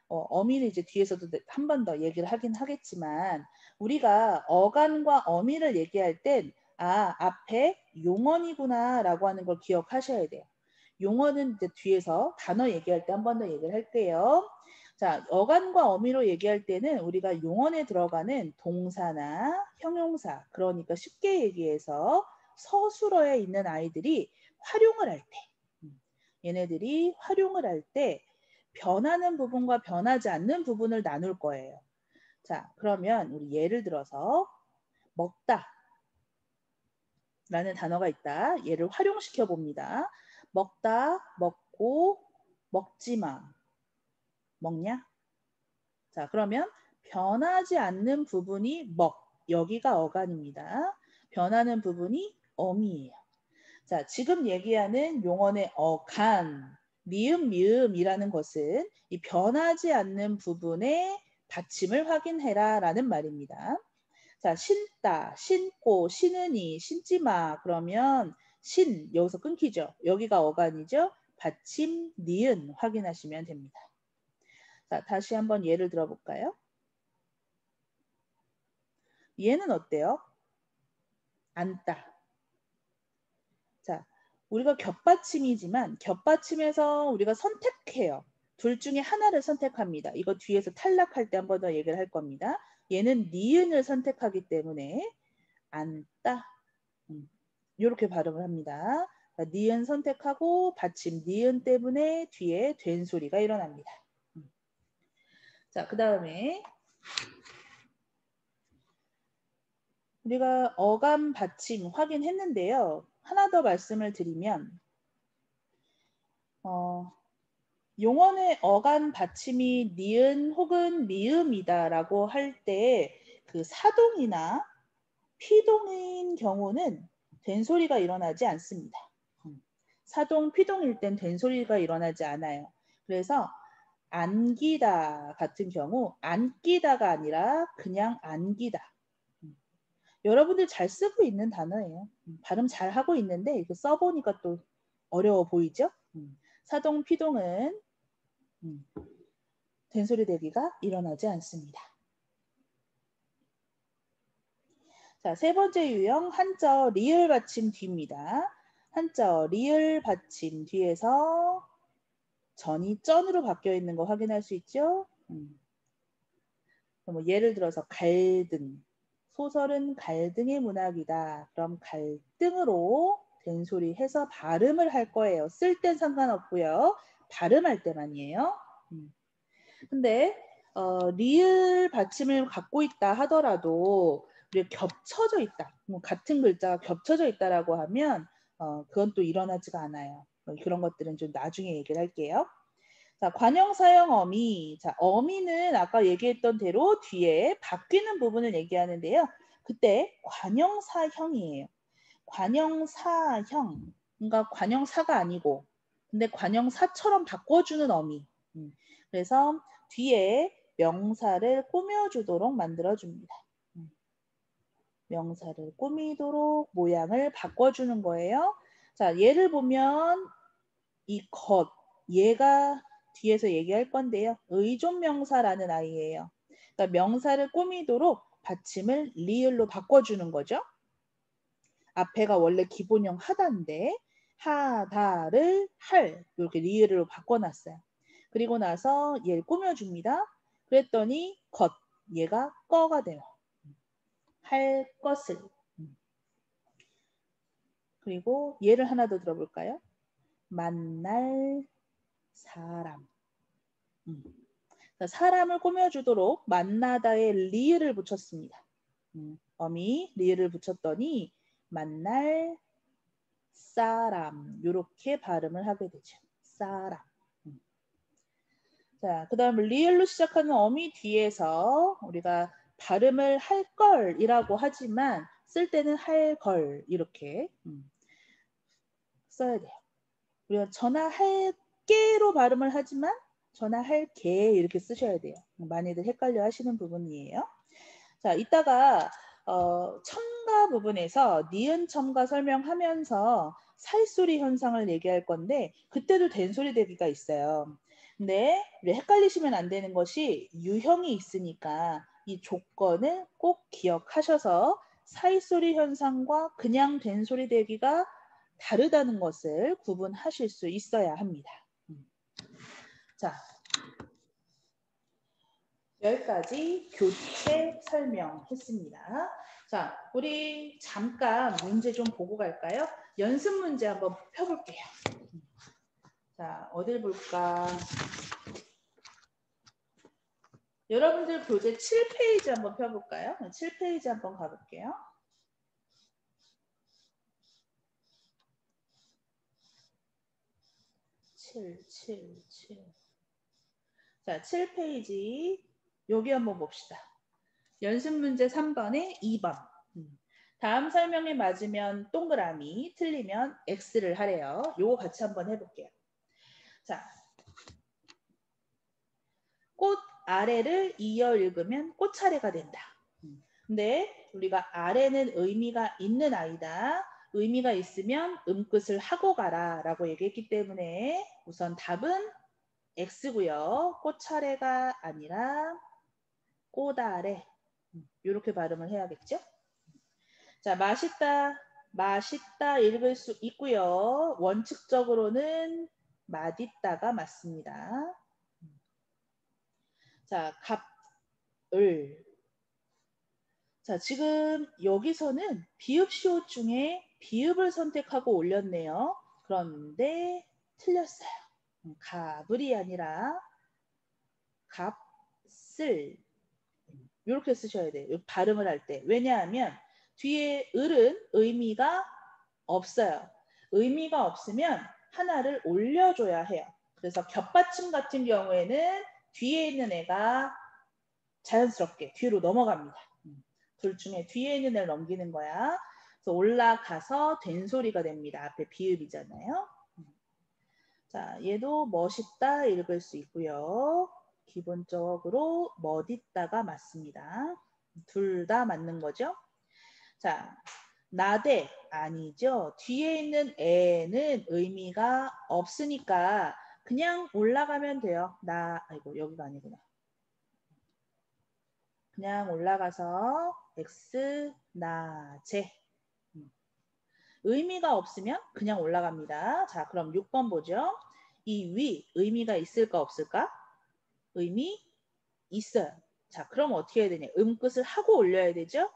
어미는 이제 뒤에서도 한 번 더 얘기를 하긴 하겠지만 우리가 어간과 어미를 얘기할 땐 앞에 용언이구나 라고 하는 걸 기억하셔야 돼요. 용언은 이제 뒤에서 단어 얘기할 때 한 번 더 얘기를 할게요. 자, 어간과 어미로 얘기할 때는 우리가 용언에 들어가는 동사나 형용사, 그러니까 쉽게 얘기해서 서술어에 있는 아이들이 활용을 할 때, 얘네들이 활용을 할 때 변하는 부분과 변하지 않는 부분을 나눌 거예요. 자, 그러면 우리 예를 들어서 먹다 라는 단어가 있다. 얘를 활용시켜 봅니다. 먹다, 먹고, 먹지마. 먹냐? 자, 그러면 변하지 않는 부분이 먹. 여기가 어간입니다. 변하는 부분이 어미예요. 자, 지금 얘기하는 용언의 어간, 미음, 미음이라는 것은 이 변하지 않는 부분의 받침을 확인해라 라는 말입니다. 자, 신다, 신고, 신으니, 신지마 그러면 신, 여기서 끊기죠. 여기가 어간이죠. 받침, 니은 확인하시면 됩니다. 자, 다시 한번 예를 들어볼까요? 얘는 어때요? 앉다. 자, 우리가 겹받침이지만 겹받침에서 우리가 선택해요. 둘 중에 하나를 선택합니다. 이거 뒤에서 탈락할 때 한 번 더 얘기를 할 겁니다. 얘는 니은을 선택하기 때문에 앉다. 이렇게 발음을 합니다. 니은 선택하고 받침 니은 때문에 뒤에 된 소리가 일어납니다. 자, 그 다음에 우리가 어감 받침 확인했는데요. 하나 더 말씀을 드리면 용언의 어간 받침이 니은 혹은 미음이다라고 할 때 그 사동이나 피동인 경우는 된소리가 일어나지 않습니다. 사동, 피동일 땐 된소리가 일어나지 않아요. 그래서 안기다 같은 경우 안기다가 아니라 그냥 안기다. 여러분들 잘 쓰고 있는 단어예요. 발음 잘 하고 있는데 이거 써보니까 또 어려워 보이죠? 사동, 피동은 된소리 대기가 일어나지 않습니다. 자, 세 번째 유형 한자 리을 받침 뒤입니다. 한자 리을 받침 뒤에서 전이 쩐으로 바뀌어 있는 거 확인할 수 있죠? 뭐 예를 들어서 갈등. 소설은 갈등의 문학이다. 그럼 갈등으로 된소리 해서 발음을 할 거예요. 쓸 땐 상관없고요. 발음할 때만이에요. 근데 리을 받침을 갖고 있다 하더라도 우리가 겹쳐져 있다. 뭐 같은 글자가 겹쳐져 있다라고 하면 그건 또 일어나지가 않아요. 그런 것들은 좀 나중에 얘기를 할게요. 자, 관형사형 어미. 자, 어미는 아까 얘기했던 대로 뒤에 바뀌는 부분을 얘기하는데요. 그때 관형사형이에요. 관형사형. 그러니까 관형사가 아니고 근데 관형사처럼 바꿔주는 어미. 그래서 뒤에 명사를 꾸며주도록 만들어줍니다. 명사를 꾸미도록 모양을 바꿔주는 거예요. 자, 예를 보면 이 것, 얘가 뒤에서 얘기할 건데요. 의존명사라는 아이예요. 그러니까 명사를 꾸미도록 받침을 리을로 바꿔주는 거죠. 앞에가 원래 기본형 하다인데 하다를 할 이렇게 리을로 바꿔놨어요. 그리고 나서 얘를 꾸며줍니다. 그랬더니 것, 얘가 꺼가 돼요. 할 것을. 그리고 얘를 하나 더 들어볼까요? 만날 사람. 사람을 꾸며주도록 만나다에 리을을 붙였습니다. 어미 리을을 붙였더니 만날 사람 이렇게 발음을 하게 되죠. 사람. 자, 그 다음 리을로 시작하는 어미 뒤에서 우리가 발음을 할 걸이라고 하지만 쓸 때는 할 걸 이렇게 써야 돼요. 우리가 전화할게로 발음을 하지만 전화할게 이렇게 쓰셔야 돼요. 많이들 헷갈려 하시는 부분이에요. 자, 이따가 첨가 부분에서 니은 첨가 설명하면서 살소리 현상을 얘기할 건데 그때도 된소리 대기가 있어요. 근데 우리 헷갈리시면 안 되는 것이 유형이 있으니까 이 조건을 꼭 기억하셔서 사이소리 현상과 그냥 된소리 대기가 다르다는 것을 구분하실 수 있어야 합니다. 자, 여기까지 교체 설명했습니다. 자, 우리 잠깐 문제 좀 보고 갈까요? 연습 문제 한번 펴볼게요. 자, 어딜 볼까? 여러분들 교재 7페이지 한번 펴볼까요? 7페이지 한번 가볼게요. 자, 7페이지 여기 한번 봅시다. 연습 문제 3번에 2번. 다음 설명에 맞으면 동그라미, 틀리면 X를 하래요. 요거 같이 한번 해볼게요. 자, 꽃 아래를 이어 읽으면 꽃차례가 된다. 근데 우리가 아래는 의미가 있는 아이다. 의미가 있으면 음끝을 하고 가라 라고 얘기했기 때문에 우선 답은 X고요. 꽃차례가 아니라 꽃아래. 이렇게 발음을 해야겠죠? 자, 맛있다. 맛있다 읽을 수 있고요. 원칙적으로는 맛있다가 맞습니다. 자, 갑을. 자, 지금 여기서는 비읍 시옷 중에 비읍을 선택하고 올렸네요. 그런데 틀렸어요. 갑을이 아니라 값을 이렇게 쓰셔야 돼요. 발음을 할 때. 왜냐하면 뒤에 을은 의미가 없어요. 의미가 없으면 하나를 올려줘야 해요. 그래서 겹받침 같은 경우에는 뒤에 있는 애가 자연스럽게 뒤로 넘어갑니다. 둘 중에 뒤에 있는 애를 넘기는 거야. 그래서 올라가서 된소리가 됩니다. 앞에 비읍이잖아요. 자, 얘도 멋있다 읽을 수 있고요. 기본적으로 멋있다가 맞습니다. 둘 다 맞는 거죠. 자, 나대 아니죠. 뒤에 있는 애는 의미가 없으니까 그냥 올라가면 돼요. 아이고 여기가 아니구나. 그냥 올라가서 X, 나, 제. 의미가 없으면 그냥 올라갑니다. 자, 그럼 6번 보죠. 이 위 의미가 있을까 없을까? 의미 있어요. 자, 그럼 어떻게 해야 되냐? 음끝을 하고 올려야 되죠?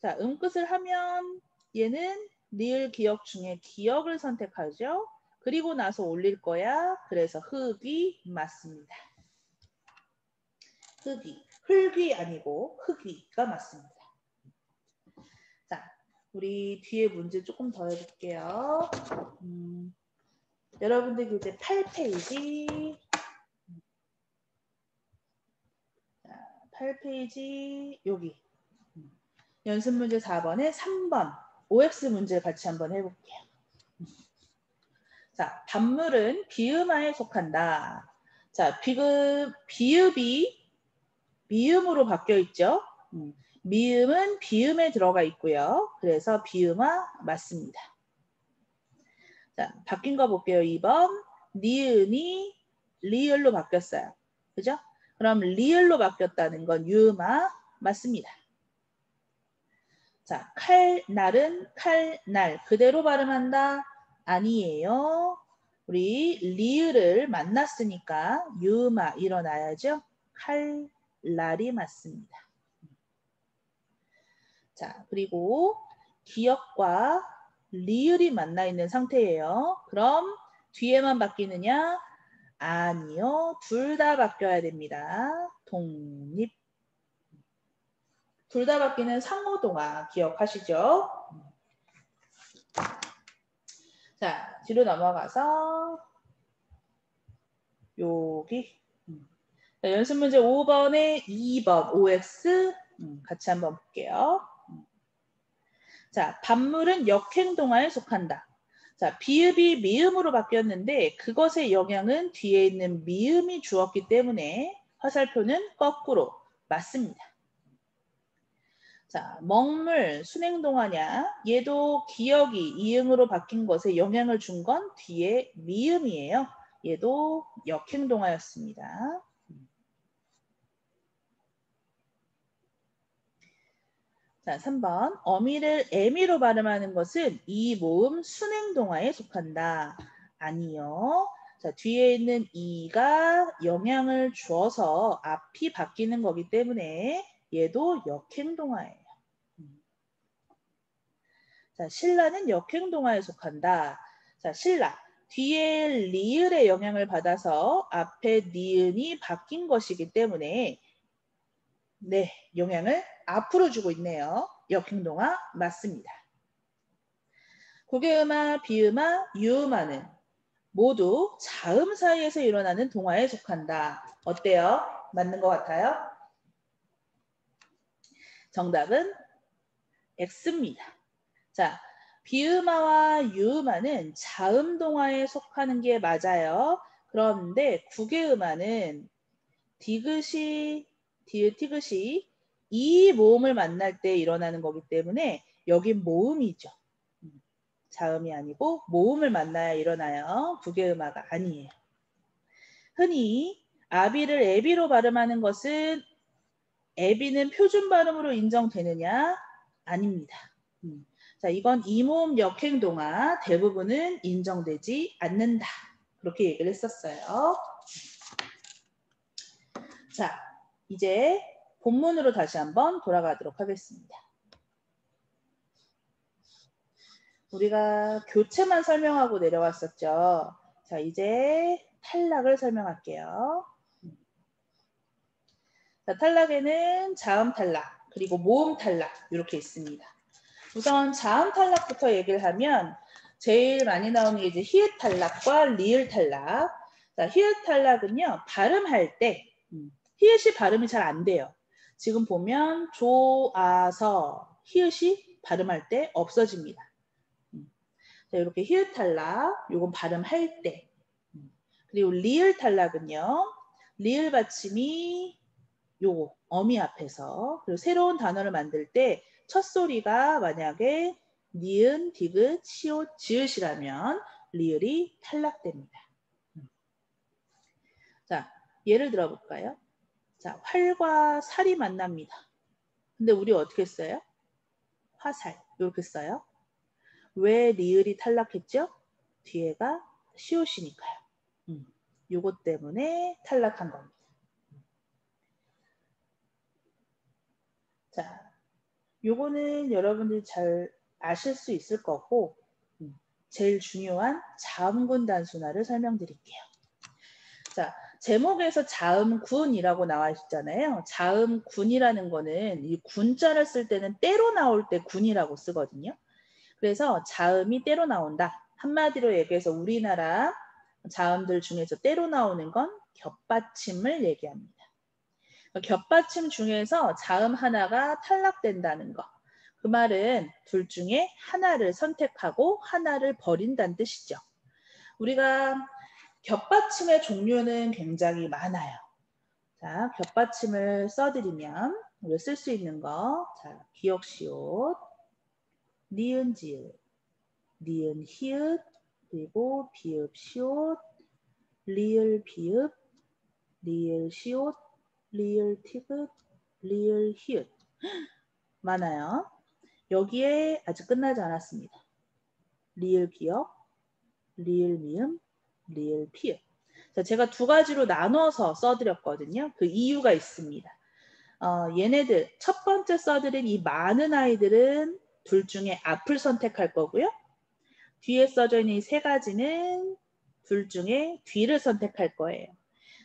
자, 음끝을 하면 얘는 리을 기억 중에 기억을 선택하죠. 그리고 나서 올릴 거야. 그래서 흙이 맞습니다. 흙이 아니고 흙이가 맞습니다. 자, 우리 뒤에 문제 조금 더 해볼게요. 여러분들 교재 8페이지. 자, 8페이지 여기. 연습 문제 4번에 3번. OX 문제 같이 한번 해볼게요. 자, 단물은 비음하에 속한다. 자, 비읍이 미음으로 바뀌어 있죠. 미음은 비음에 들어가 있고요. 그래서 비음화 맞습니다. 자, 바뀐 거 볼게요. 2번. 니은이 리을로 바뀌었어요. 그죠? 그럼 리을로 바뀌었다는 건 유음화 맞습니다. 자, 칼날은 칼날 그대로 발음한다? 아니에요. 우리 리을을 만났으니까 유마 일어나야죠. 칼날이 맞습니다. 자, 그리고 기역과 리을이 만나 있는 상태예요. 그럼 뒤에만 바뀌느냐? 아니요. 둘 다 바뀌어야 됩니다. 독립. 둘 다 바뀌는 상호동화 기억하시죠? 자, 뒤로 넘어가서 여기 자, 연습 문제 5번에 2번 OX 같이 한번 볼게요. 자, 반물은 역행동화에 속한다. 자, 비읍이 미음으로 바뀌었는데 그것의 영향은 뒤에 있는 미음이 주었기 때문에 화살표는 거꾸로 맞습니다. 자, 먹물, 순행동화냐? 얘도 기역이 이응으로 바뀐 것에 영향을 준 건 뒤에 미음이에요. 얘도 역행동화였습니다. 자, 3번. 어미를 에미로 발음하는 것은 이 모음 순행동화에 속한다. 아니요. 자, 뒤에 있는 이가 영향을 주어서 앞이 바뀌는 거기 때문에 얘도 역행동화예요. 자, 신라는 역행동화에 속한다. 자, 신라. 뒤에 리을의 영향을 받아서 앞에 니은이 바뀐 것이기 때문에 네, 영향을 앞으로 주고 있네요. 역행동화 맞습니다. 고개음화, 비음화, 유음화는 모두 자음 사이에서 일어나는 동화에 속한다. 어때요? 맞는 것 같아요? 정답은 X입니다. 자, 비음화와 유음화는 자음 동화에 속하는 게 맞아요. 그런데 구개음화는 디귿이, 디귿이 이 모음을 만날 때 일어나는 거기 때문에 여긴 모음이죠. 자음이 아니고 모음을 만나야 일어나요. 구개음화가 아니에요. 흔히 아비를 애비로 발음하는 것은 애비는 표준 발음으로 인정되느냐? 아닙니다. 자, 이건 이모음 역행동화 대부분은 인정되지 않는다. 그렇게 얘기를 했었어요. 자, 이제 본문으로 다시 한번 돌아가도록 하겠습니다. 우리가 교체만 설명하고 내려왔었죠. 자, 이제 탈락을 설명할게요. 자, 탈락에는 자음 탈락, 그리고 모음 탈락 이렇게 있습니다. 우선 자음 탈락부터 얘기를 하면 제일 많이 나오는 게 이제 히읗 탈락과 리을 탈락. 자, 히읗 탈락은요, 발음할 때 히읗이 발음이 잘 안 돼요. 지금 보면 좋아서 히읗이 발음할 때 없어집니다. 자, 이렇게 히읗 탈락, 요건 발음할 때. 그리고 리을 탈락은요, 리을 받침이 요거 어미 앞에서, 그리고 새로운 단어를 만들 때 첫 소리가 만약에 니은, 디귿, 시옷, 지읒이라면 리을이 탈락됩니다. 자, 예를 들어볼까요? 자, 활과 살이 만납니다. 근데 우리 어떻게 써요? 화살 이렇게 써요. 왜 리을이 탈락했죠? 뒤에가 시옷이니까요. 요것 때문에 탈락한 겁니다. 자, 요거는 여러분들이 잘 아실 수 있을 거고 제일 중요한 자음군 단순화를 설명드릴게요. 자, 제목에서 자음군이라고 나와 있잖아요. 자음군이라는 거는 이 군자를 쓸 때는 때로 나올 때 군이라고 쓰거든요. 그래서 자음이 때로 나온다. 한마디로 얘기해서 우리나라 자음들 중에서 때로 나오는 건 겹받침을 얘기합니다. 겹받침 중에서 자음 하나가 탈락된다는 거. 그 말은 둘 중에 하나를 선택하고 하나를 버린다는 뜻이죠. 우리가 겹받침의 종류는 굉장히 많아요. 자, 겹받침을 써드리면 우리가 쓸 수 있는 거. 자, 기역 시옷, 니은 지읒, 니은 히읗, 그리고 비읍 시옷, 리을 비읍, 리을 시옷, 리을 티귿, 리을 히읗. 많아요. 여기에 아직 끝나지 않았습니다. 리을 기역, 리을 미음, 리을, 피읍. 자, 제가 두 가지로 나눠서 써드렸거든요. 그 이유가 있습니다. 얘네들 첫 번째 써드린 이 많은 아이들은 둘 중에 앞을 선택할 거고요. 뒤에 써져 있는 이 세 가지는 둘 중에 뒤를 선택할 거예요.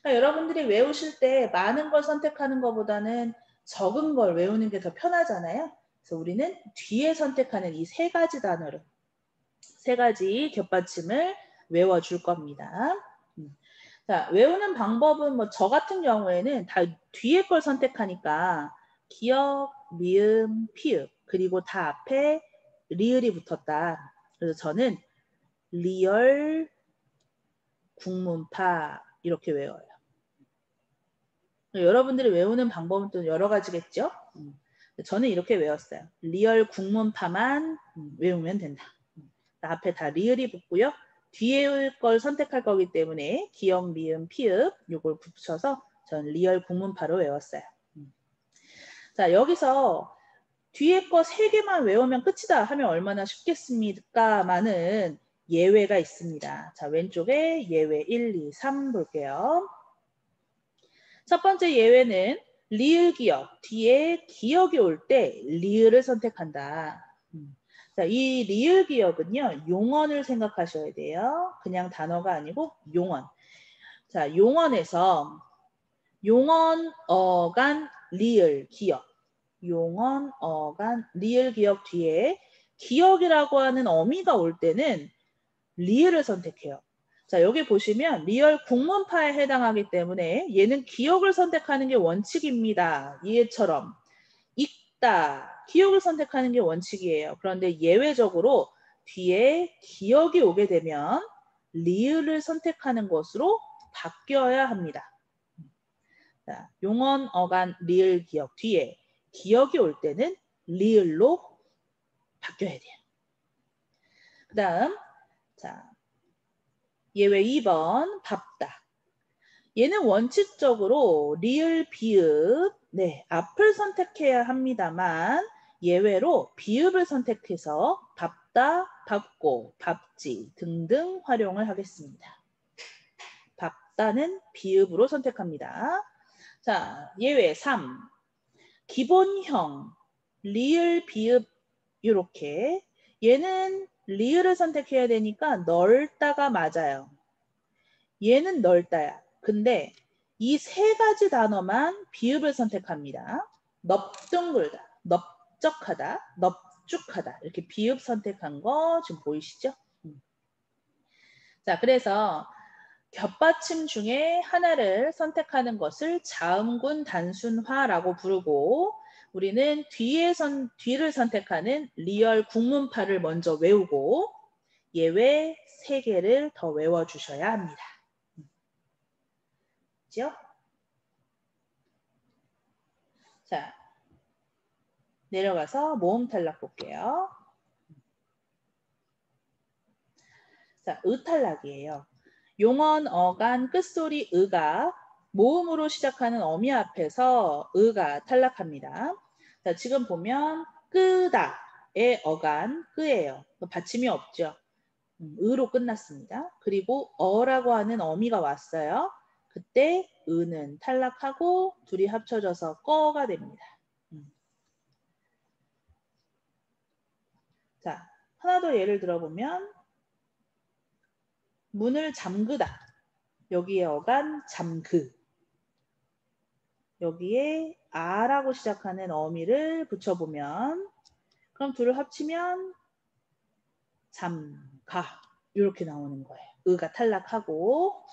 그러니까 여러분들이 외우실 때 많은 걸 선택하는 것보다는 적은 걸 외우는 게 더 편하잖아요. 그래서 우리는 뒤에 선택하는 이 세 가지 단어를, 세 가지 겹받침을 외워줄 겁니다. 자, 외우는 방법은 뭐 저 같은 경우에는 다 뒤에 걸 선택하니까 기역, 미음, 피읍 그리고 다 앞에 리을이 붙었다. 그래서 저는 리얼, 국문파 이렇게 외워요. 여러분들이 외우는 방법은 또 여러 가지겠죠? 저는 이렇게 외웠어요. 리얼 국문파만 외우면 된다. 앞에 다 리을이 붙고요. 뒤에 걸 선택할 거기 때문에 기역, 미음, 피읍 이걸 붙여서 저는 리얼 국문파로 외웠어요. 자, 여기서 뒤에 거 3개만 외우면 끝이다 하면 얼마나 쉽겠습니까?마는 예외가 있습니다. 자, 왼쪽에 예외 1, 2, 3 볼게요. 첫 번째 예외는 리을 기역, 뒤에 기역이 올 때 리을을 선택한다. 자, 이 리을 기역은요, 용언을 생각하셔야 돼요. 그냥 단어가 아니고 용언. 자, 용언에서 용언, 어간, 리을, 기역. 용언, 어간, 리을, 기역 뒤에 기역이라고 하는 어미가 올 때는 리을을 선택해요. 자, 여기 보시면 리얼 국문파에 해당하기 때문에 얘는 기역을 선택하는 게 원칙입니다. 얘처럼 읽다, 기역을 선택하는 게 원칙이에요. 그런데 예외적으로 뒤에 기역이 오게 되면 리을을 선택하는 것으로 바뀌어야 합니다. 자, 용언, 어간, 리을, 기역 뒤에 기역이 올 때는 리을로 바뀌어야 돼요. 그 다음 자, 예외 2번 밥다. 얘는 원칙적으로 리을, 비읍 네, 앞을 선택해야 합니다만 예외로 비읍을 선택해서 밥다, 밥고, 밥지 등등 활용을 하겠습니다. 밥다는 비읍으로 선택합니다. 자, 예외 3. 기본형, 리을, 비읍 이렇게 얘는 리을을 선택해야 되니까 넓다가 맞아요. 얘는 넓다야. 근데 이 세 가지 단어만 비읍을 선택합니다. 넓둥글다, 넓적하다, 넓죽하다 이렇게 비읍 선택한 거 지금 보이시죠? 자, 그래서 겹받침 중에 하나를 선택하는 것을 자음군 단순화라고 부르고 우리는 뒤를 선택하는 리얼 국문파를 먼저 외우고 예외 3개를 더 외워주셔야 합니다. 그죠? 자, 내려가서 모음 탈락 볼게요. 자, 탈락이에요. 용언, 어간, 끝소리 의가 모음으로 시작하는 어미 앞에서 의가 탈락합니다. 자, 지금 보면 끄다의 어간 끄예요. 받침이 없죠. 의로 끝났습니다. 그리고 어라고 하는 어미가 왔어요. 그때 의는 탈락하고 둘이 합쳐져서 꺼가 됩니다. 자, 하나 더 예를 들어보면 문을 잠그다. 여기에 어간 잠그. 여기에 아라고 시작하는 어미를 붙여보면 그럼 둘을 합치면 잠가 이렇게 나오는 거예요. 의가 탈락하고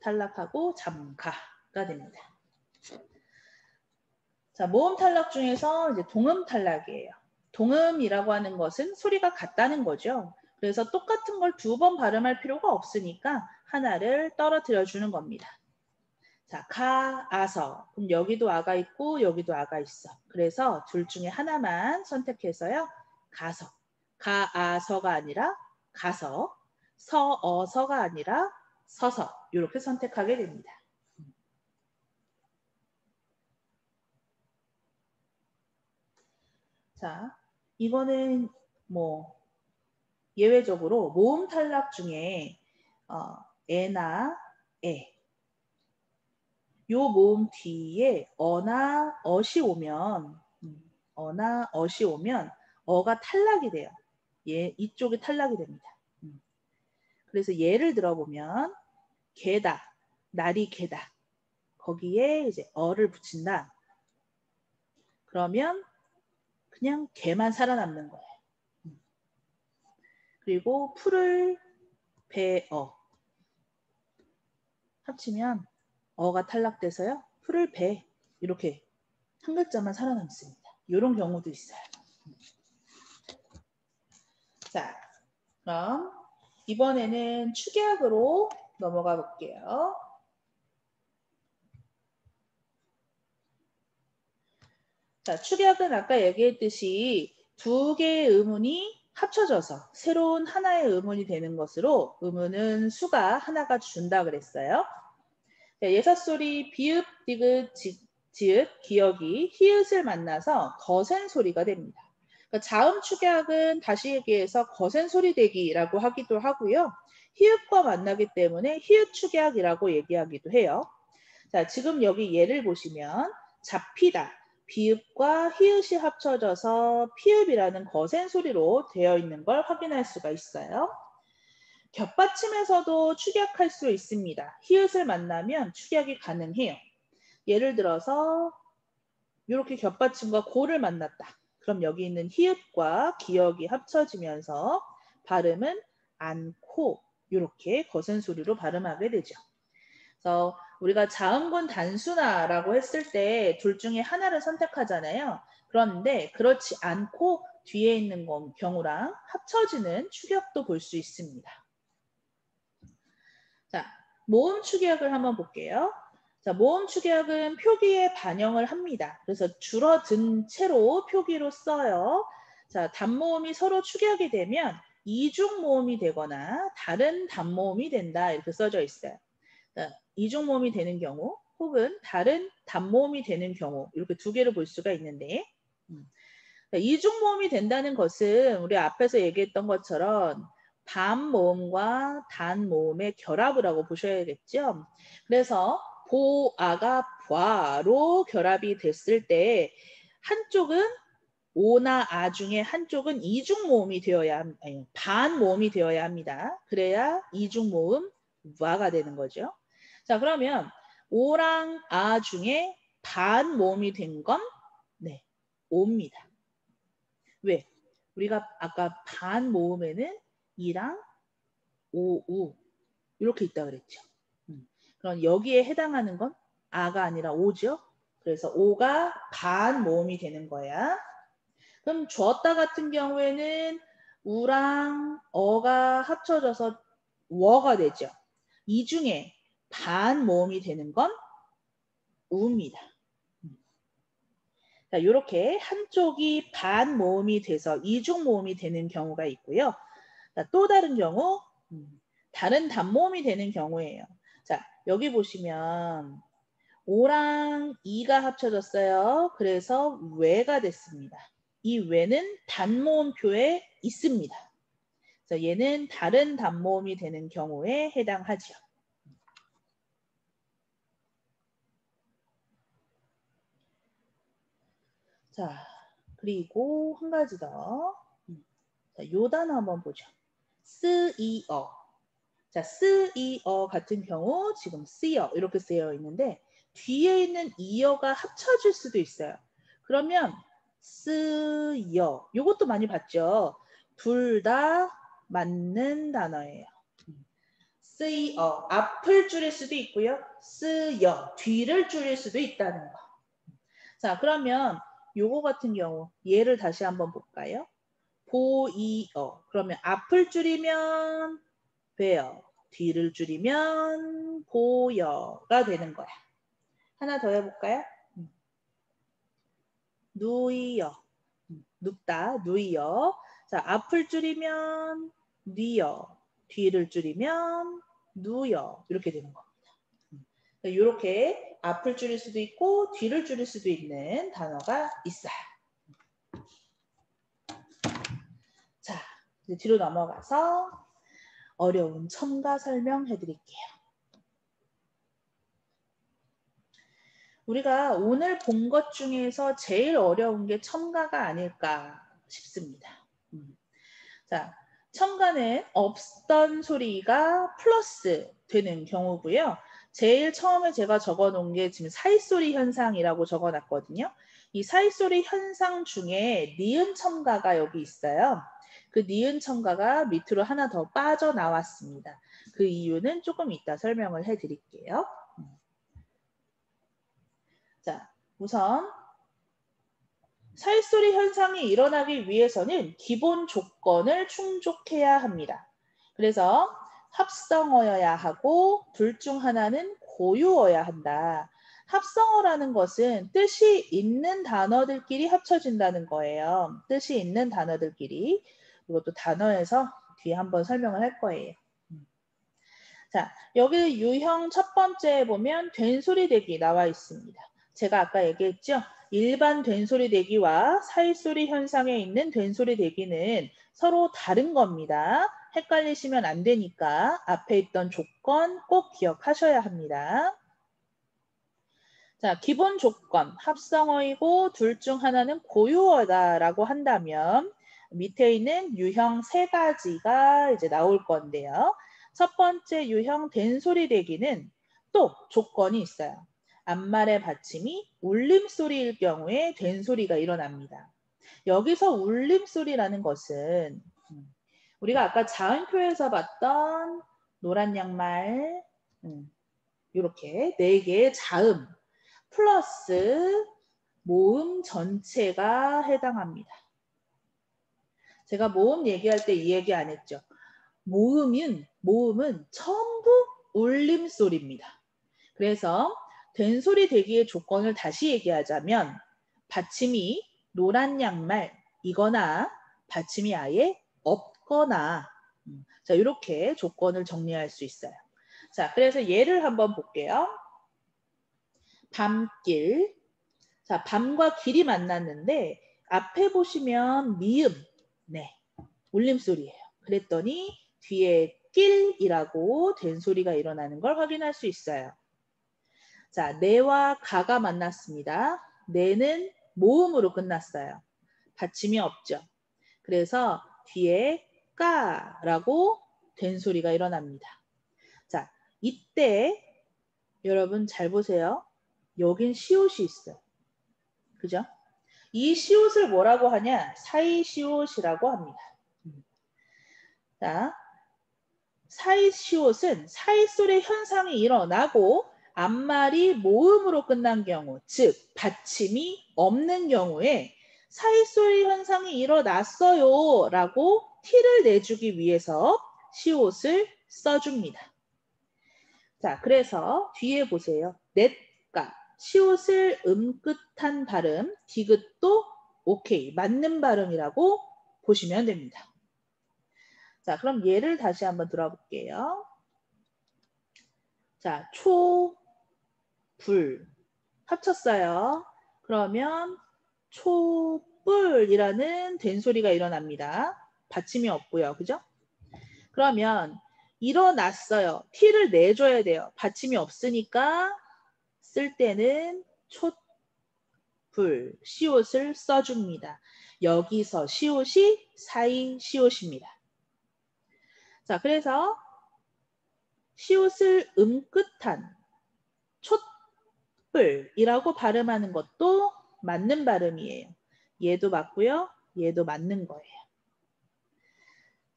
탈락하고 잠가가 됩니다. 자, 모음 탈락 중에서 이제 동음 탈락이에요. 동음이라고 하는 것은 소리가 같다는 거죠. 그래서 똑같은 걸 2번 발음할 필요가 없으니까 하나를 떨어뜨려 주는 겁니다. 자, 가, 아서. 그럼 여기도 아가 있고 여기도 아가 있어. 그래서 둘 중에 하나만 선택해서요. 가서. 가, 아서가 아니라 가서. 서, 어서가 아니라 서서. 이렇게 선택하게 됩니다. 자, 이거는 뭐 예외적으로 모음 탈락 중에 에나 에 요 모음 뒤에 어나 어시 오면 어나 어시 오면 어가 탈락이 돼요. 이쪽이 탈락이 됩니다. 그래서 예를 들어보면 개다, 날이 개다. 거기에 이제 어를 붙인다. 그러면 그냥 개만 살아남는 거예요. 그리고 풀을 배어 합치면 어가 탈락돼서요. 풀을 배 이렇게 한 글자만 살아남습니다. 이런 경우도 있어요. 자, 그럼 이번에는 축약으로 넘어가 볼게요. 자, 축약은 아까 얘기했듯이 두 개의 의문이 합쳐져서 새로운 하나의 의문이 되는 것으로 의문은 수가 하나가 준다 그랬어요. 자, 예사소리 비읍, 디귿, 지읒, 기역이 히읗을 만나서 거센 소리가 됩니다. 그러니까 자음 축약은 다시 얘기해서 거센 소리 되기라고 하기도 하고요. 히읗과 만나기 때문에 히읗 축약이라고 얘기하기도 해요. 자, 지금 여기 예를 보시면 잡히다. 비읍과 히읗이 합쳐져서 피읍이라는 거센 소리로 되어 있는 걸 확인할 수가 있어요. 겹받침에서도 축약할 수 있습니다. 히읗을 만나면 축약이 가능해요. 예를 들어서 이렇게 겹받침과 고를 만났다. 그럼 여기 있는 히읗과 기역이 합쳐지면서 발음은 않고 이렇게 거센 소리로 발음하게 되죠. 그래서 우리가 자음군 단순화라고 했을 때 둘 중에 하나를 선택하잖아요. 그런데 그렇지 않고 뒤에 있는 경우랑 합쳐지는 축약도 볼 수 있습니다. 자, 모음 축약을 한번 볼게요. 자, 모음 축약은 표기에 반영을 합니다. 그래서 줄어든 채로 표기로 써요. 자, 단모음이 서로 축약이 되면 이중 모음이 되거나 다른 단모음이 된다 이렇게 써져 있어요. 이중 모음이 되는 경우 혹은 다른 단모음이 되는 경우 이렇게 두 개를 볼 수가 있는데 이중 모음이 된다는 것은 우리 앞에서 얘기했던 것처럼 반모음과 단모음의 결합을 하고 보셔야겠죠. 그래서 보아가 벼로 결합이 됐을 때 한쪽은 오나 아 중에 한쪽은 이중 모음이 되어야 아니, 반모음이 되어야 합니다. 그래야 이중 모음 와가 되는 거죠. 자, 그러면 오랑 아 중에 반모음이 된 건 네, 오입니다. 왜? 우리가 아까 반모음에는 이랑 오, 우 이렇게 있다 그랬죠. 그럼 여기에 해당하는 건 아가 아니라 오죠. 그래서 오가 반모음이 되는 거야. 그럼 주었다 같은 경우에는 우랑 어가 합쳐져서 워가 되죠. 이 중에 반모음이 되는 건 우입니다. 자, 이렇게 한쪽이 반모음이 돼서 이중모음이 되는 경우가 있고요. 자, 또 다른 경우 다른 단모음이 되는 경우예요. 자, 여기 보시면 오랑 이가 합쳐졌어요. 그래서 외가 됐습니다. 이 외는 단모음표에 있습니다. 그래서 얘는 다른 단모음이 되는 경우에 해당하죠. 자, 그리고 한 가지 더. 자, 요 단어 한번 보죠. 쓰이어. 자, 쓰이어 같은 경우 지금 쓰여 이렇게 쓰여 있는데 뒤에 있는 이어가 합쳐질 수도 있어요. 그러면 쓰여 이것도 많이 봤죠. 둘 다 맞는 단어예요. 쓰이어 앞을 줄일 수도 있고요. 쓰여 뒤를 줄일 수도 있다는 거. 자, 그러면 요거 같은 경우 예를 다시 한번 볼까요? 보이어 그러면 앞을 줄이면 베어 뒤를 줄이면 보여가 되는 거야. 하나 더 해볼까요? 누이어 눕다 누이어 자 앞을 줄이면 뉘어 뒤를 줄이면 누여 이렇게 되는 겁니다. 이렇게 앞을 줄일 수도 있고 뒤를 줄일 수도 있는 단어가 있어요. 자, 이제 뒤로 넘어가서 어려운 첨가 설명해 드릴게요. 우리가 오늘 본 것 중에서 제일 어려운 게 첨가가 아닐까 싶습니다. 자, 첨가는 없던 소리가 플러스 되는 경우고요. 제일 처음에 제가 적어놓은 게 지금 사이소리 현상이라고 적어놨거든요. 이 사이소리 현상 중에 니은 첨가가 여기 있어요. 그 니은 첨가가 밑으로 하나 더 빠져나왔습니다. 그 이유는 조금 이따 설명을 해드릴게요. 자, 우선 사이소리 현상이 일어나기 위해서는 기본 조건을 충족해야 합니다. 그래서 합성어여야 하고 둘 중 하나는 고유어야 한다. 합성어라는 것은 뜻이 있는 단어들끼리 합쳐진다는 거예요. 뜻이 있는 단어들끼리. 이것도 단어에서 뒤에 한번 설명을 할 거예요. 자, 여기 유형 첫 번째에 보면 된소리 대기 나와 있습니다. 제가 아까 얘기했죠? 일반 된소리 대기와 사이소리 현상에 있는 된소리 대기는 서로 다른 겁니다. 헷갈리시면 안 되니까 앞에 있던 조건 꼭 기억하셔야 합니다. 자, 기본 조건, 합성어이고 둘 중 하나는 고유어다라고 한다면 밑에 있는 유형 세 가지가 이제 나올 건데요. 첫 번째 유형 된소리 대기는 또 조건이 있어요. 앞말의 받침이 울림소리일 경우에 된소리가 일어납니다. 여기서 울림소리라는 것은 우리가 아까 자음표에서 봤던 노란 양말 이렇게 네 개의 자음 플러스 모음 전체가 해당합니다. 제가 모음 얘기할 때 이 얘기 안 했죠. 모음은 전부 울림소리입니다. 그래서 된소리 대기의 조건을 다시 얘기하자면 받침이 노란 양말이거나 받침이 아예 없거나 자, 이렇게 조건을 정리할 수 있어요. 자, 그래서 예를 한번 볼게요. 밤길. 자, 밤과 길이 만났는데 앞에 보시면 미음, 네, 울림소리예요. 그랬더니 뒤에 길이라고 된소리가 일어나는 걸 확인할 수 있어요. 자, 네와 가가 만났습니다. 네는 모음으로 끝났어요. 받침이 없죠. 그래서 뒤에 까라고 된소리가 일어납니다. 자, 이때 여러분 잘 보세요. 여긴 시옷이 있어요. 그죠? 이 시옷을 뭐라고 하냐? 사이시옷이라고 합니다. 자, 사이시옷은 사이소리 현상이 일어나고 앞말이 모음으로 끝난 경우, 즉 받침이 없는 경우에 사이소리 현상이 일어났어요 라고 티를 내주기 위해서 시옷을 써줍니다. 자, 그래서 뒤에 보세요. 넷가 시옷을 음끝한 발음, 디귿도 오케이, 맞는 발음이라고 보시면 됩니다. 자, 그럼 예를 다시 한번 들어볼게요. 자, 초, 불 합쳤어요. 그러면 초불이라는 된소리가 일어납니다. 받침이 없고요. 그죠? 그러면 일어났어요. 티를 내줘야 돼요. 받침이 없으니까 쓸 때는 촛불, 시옷을 써줍니다. 여기서 시옷이 사이시옷입니다. 자, 그래서 시옷을 음끝한 촛불이라고 발음하는 것도 맞는 발음이에요. 얘도 맞고요. 얘도 맞는 거예요.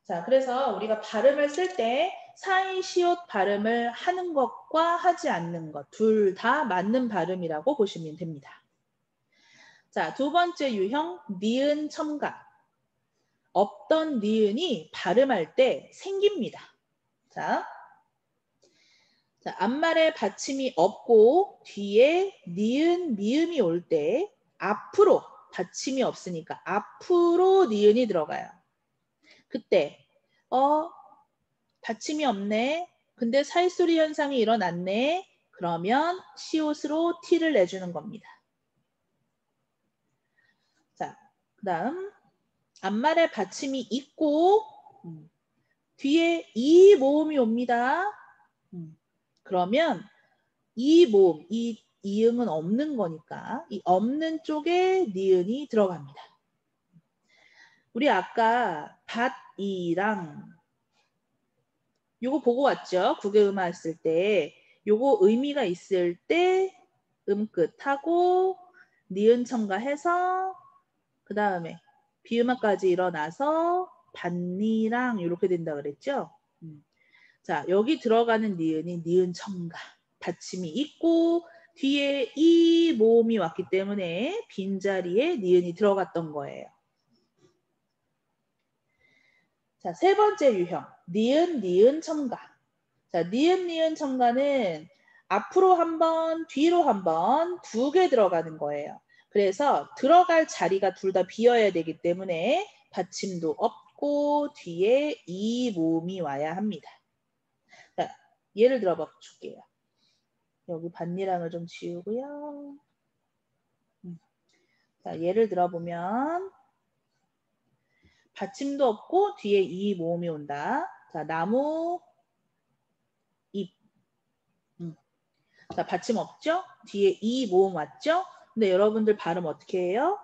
자, 그래서 우리가 발음을 쓸 때 사이시옷 발음을 하는 것과 하지 않는 것 둘 다 맞는 발음이라고 보시면 됩니다. 자, 두 번째 유형 니은 첨가. 없던 니은이 발음할 때 생깁니다. 자, 앞말에 받침이 없고 뒤에 니은, 미음이 올 때 앞으로 받침이 없으니까 앞으로 니은이 들어가요. 그때 받침이 없네. 근데 사이소리 현상이 일어났네. 그러면 시옷으로 티를 내주는 겁니다. 자, 그 다음 앞말에 받침이 있고 뒤에 이 모음이 옵니다. 그러면 이 모음, 이 이응은 없는 거니까 이 없는 쪽에 니은이 들어갑니다. 우리 아까 밭이랑 요거 보고 왔죠? 국외음화 했을 때 요거 의미가 있을 때 음끝하고 니은 첨가해서 그 다음에 비음화까지 일어나서 밭니랑 이렇게 된다 그랬죠? 자, 여기 들어가는 니은이 니은 첨가 받침이 있고 뒤에 이 모음이 왔기 때문에 빈자리에 니은이 들어갔던 거예요. 자, 세 번째 유형 니은 니은 첨가. 자, 니은 니은 첨가는 앞으로 한 번, 뒤로 한 번 두 개 들어가는 거예요. 그래서 들어갈 자리가 둘 다 비어야 되기 때문에 받침도 없고 뒤에 이 모음이 와야 합니다. 자, 예를 들어 봐 줄게요. 여기 밭니랑을 좀 지우고요. 자, 예를 들어 보면 받침도 없고 뒤에 이 모음이 온다. 자, 나무, 잎. 자, 받침 없죠? 뒤에 이 모음 왔죠? 근데 여러분들 발음 어떻게 해요?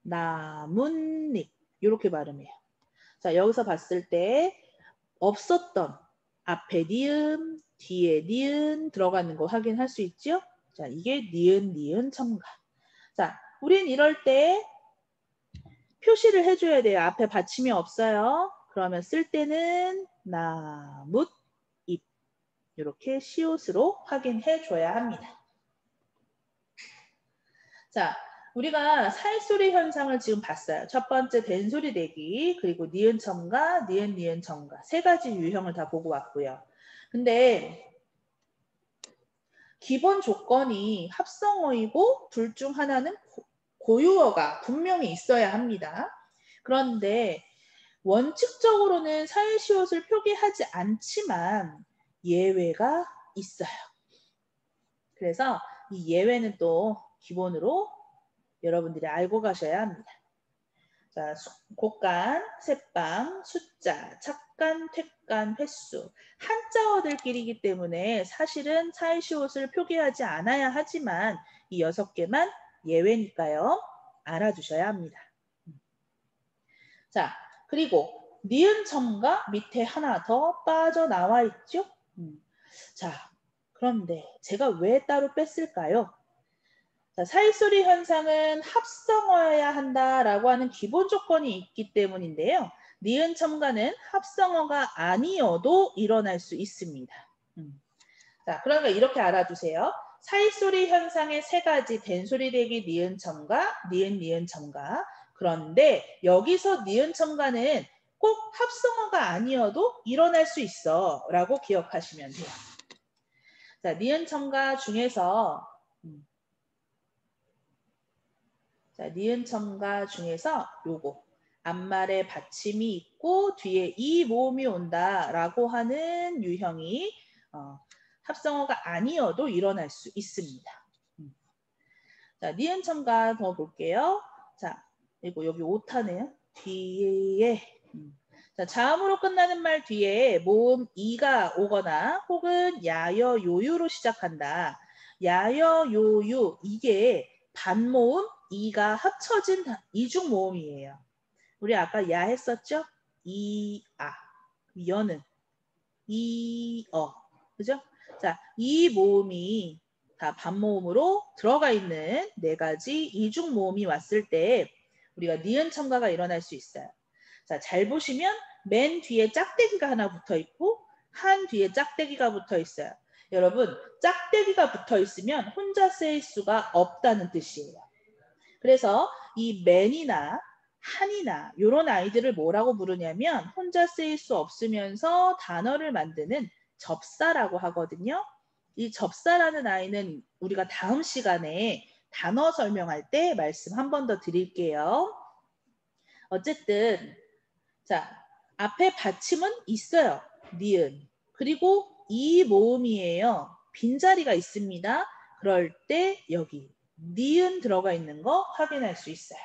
나뭇잎. 이렇게 발음해요. 자, 여기서 봤을 때 없었던 앞에 니은, 뒤에 니은 들어가는 거 확인할 수 있죠? 자, 이게 니은, 니은 첨가. 자, 우린 이럴 때 표시를 해줘야 돼요. 앞에 받침이 없어요. 그러면 쓸 때는 나뭇잎. 이렇게 시옷으로 확인해 줘야 합니다. 자, 우리가 살소리 현상을 지금 봤어요. 첫 번째 된소리 대기, 그리고 니은 첨가, 니은 니은 첨가 세 가지 유형을 다 보고 왔고요. 근데 기본 조건이 합성어이고 둘 중 하나는 고유어가 분명히 있어야 합니다. 그런데 원칙적으로는 사일시옷을 표기하지 않지만 예외가 있어요. 그래서 이 예외는 또 기본으로 여러분들이 알고 가셔야 합니다. 자, 곡간, 셋방, 숫자, 착간, 퇴간, 횟수 한자어들끼리이기 때문에 사실은 사일시옷을 표기하지 않아야 하지만 이 6개만 예외니까요. 알아두셔야 합니다. 자, 그리고 니은 첨가 밑에 하나 더 빠져나와 있죠? 자, 그런데 제가 왜 따로 뺐을까요? 자, 사일소리 현상은 합성어여야 한다라고 하는 기본 조건이 있기 때문인데요. 니은 첨가는 합성어가 아니어도 일어날 수 있습니다. 자, 그러니까 이렇게 알아두세요. 사일소리 현상의 세 가지 된소리 대기 니은 첨가, 니은 니은 첨가. 그런데 여기서 니은 첨가는 꼭 합성어가 아니어도 일어날 수 있어 라고 기억하시면 돼요. 자, 니은 첨가 중에서 자, 니은 첨가 중에서 요거 앞말에 받침이 있고 뒤에 이 모음이 온다라고 하는 유형이 합성어가 아니어도 일어날 수 있습니다. 자, 니은 첨가 더 볼게요. 자, 그리고 여기 오타네요. 뒤에 자, 자음으로 끝나는 말 뒤에 모음 이가 오거나 혹은 야여 요유로 시작한다. 야여 요유 이게 반모음 이가 합쳐진 이중 모음이에요. 우리 아까 야 했었죠? 이, 아. 여는 이, 어. 그죠? 자, 이 모음이 다 반모음으로 들어가 있는 네 가지 이중 모음이 왔을 때 우리가 니은 첨가가 일어날 수 있어요. 자, 잘 보시면 맨 뒤에 짝대기가 하나 붙어 있고 한 뒤에 짝대기가 붙어 있어요. 여러분, 짝대기가 붙어 있으면 혼자 쓰일 수가 없다는 뜻이에요. 그래서 이 맨이나 한이나 이런 아이들을 뭐라고 부르냐면 혼자 쓰일 수 없으면서 단어를 만드는 접사라고 하거든요. 이 접사라는 아이는 우리가 다음 시간에 단어 설명할 때 말씀 한 번 더 드릴게요. 어쨌든 자, 앞에 받침은 있어요. 니은. 그리고 이 모음이에요. 빈자리가 있습니다. 그럴 때 여기 니은 들어가 있는 거 확인할 수 있어요.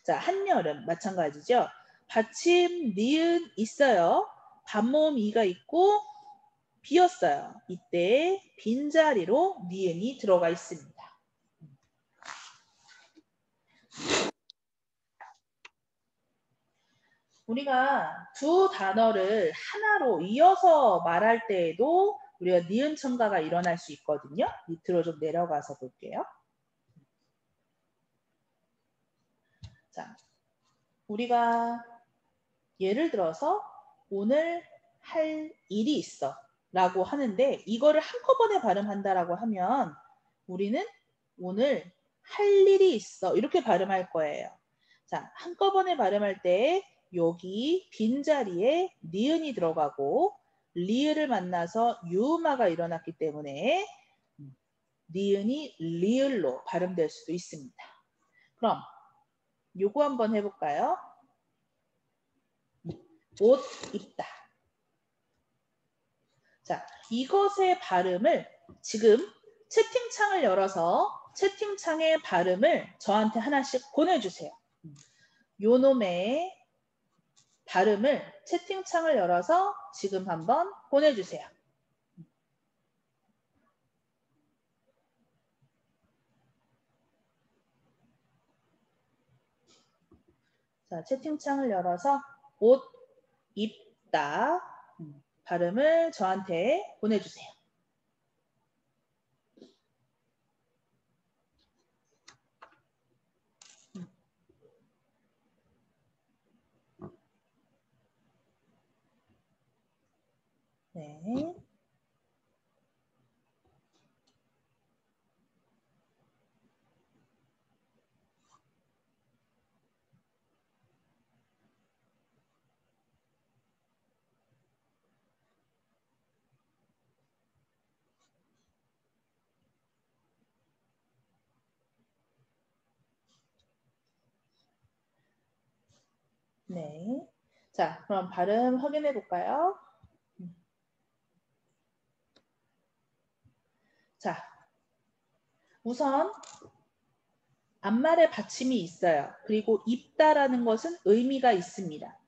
자, 한여름 마찬가지죠. 받침 니은 있어요. 반모음 이가 있고 비었어요. 이때 빈자리로 니은이 들어가 있습니다. 우리가 두 단어를 하나로 이어서 말할 때에도 우리가 니은 첨가가 일어날 수 있거든요. 밑으로 좀 내려가서 볼게요. 자, 우리가 예를 들어서 오늘 할 일이 있어 라고 하는데 이거를 한꺼번에 발음한다라고 하면 우리는 오늘 할 일이 있어 이렇게 발음할 거예요. 자, 한꺼번에 발음할 때 여기 빈자리에 니은이 들어가고 리을을 만나서 유음화가 일어났기 때문에 니은이 리을로 발음될 수도 있습니다. 그럼 요거 한번 해볼까요? 옷 입다. 자, 이것의 발음을 지금 채팅창을 열어서 채팅창의 발음을 저한테 하나씩 보내주세요. 요놈의 발음을 채팅창을 열어서 지금 한번 보내주세요. 자, 채팅창을 열어서 옷 입다 발음을 저한테 보내주세요. 네. 네. 자, 그럼 발음 확인해 볼까요? 자, 우선 앞말에 받침이 있어요. 그리고 입다라는 것은 의미가 있습니다.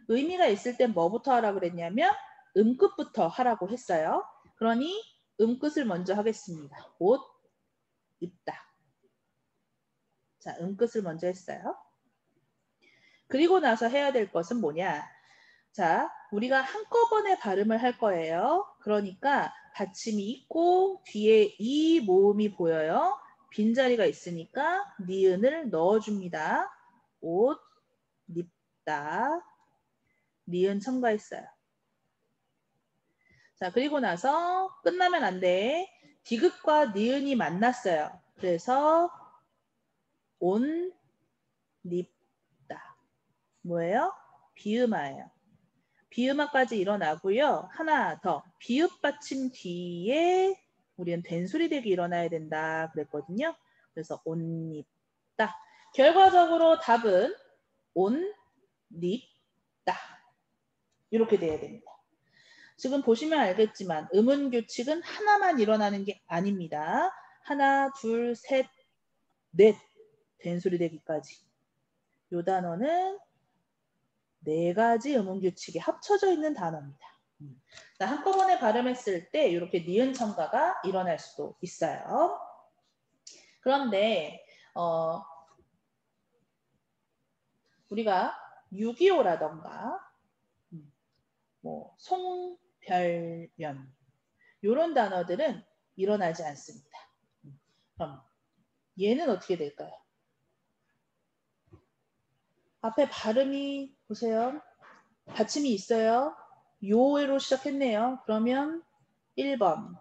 의미가 있을 땐 뭐부터 하라고 그랬냐면 음끝부터 하라고 했어요. 그러니 음끝을 먼저 하겠습니다. 옷 입다. 자, 음끝을 먼저 했어요. 그리고 나서 해야 될 것은 뭐냐? 자, 우리가 한꺼번에 발음을 할 거예요. 그러니까 받침이 있고 뒤에 이 모음이 보여요. 빈자리가 있으니까 니은을 넣어줍니다. 옷, 입다, 니은 첨가했어요. 자, 그리고 나서 끝나면 안 돼. 디귿과 니은이 만났어요. 그래서 온, 립다. 뭐예요? 비음화예요. 비음화까지 일어나고요. 하나 더. 비읍 받침 뒤에 우리는 된소리 대기 일어나야 된다 그랬거든요. 그래서 옷, 입다. 결과적으로 답은 옷, 입다. 이렇게 돼야 됩니다. 지금 보시면 알겠지만 음운 규칙은 하나만 일어나는 게 아닙니다. 하나, 둘, 셋, 넷 된소리 대기까지. 이 단어는 네 가지 음운 규칙이 합쳐져 있는 단어입니다. 한꺼번에 발음했을 때 이렇게 니은 첨가가 일어날 수도 있어요. 그런데 우리가 6.25라던가 뭐 송별면 이런 단어들은 일어나지 않습니다. 그럼 얘는 어떻게 될까요? 앞에 발음이 보세요. 받침이 있어요. 요로 시작했네요. 그러면 1번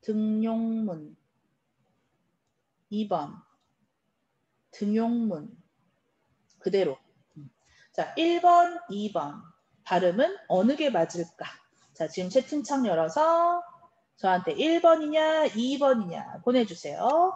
등용문 2번 등용문 그대로. 자, 1번, 2번 발음은 어느 게 맞을까? 자, 지금 채팅창 열어서 저한테 1번이냐 2번이냐 보내주세요.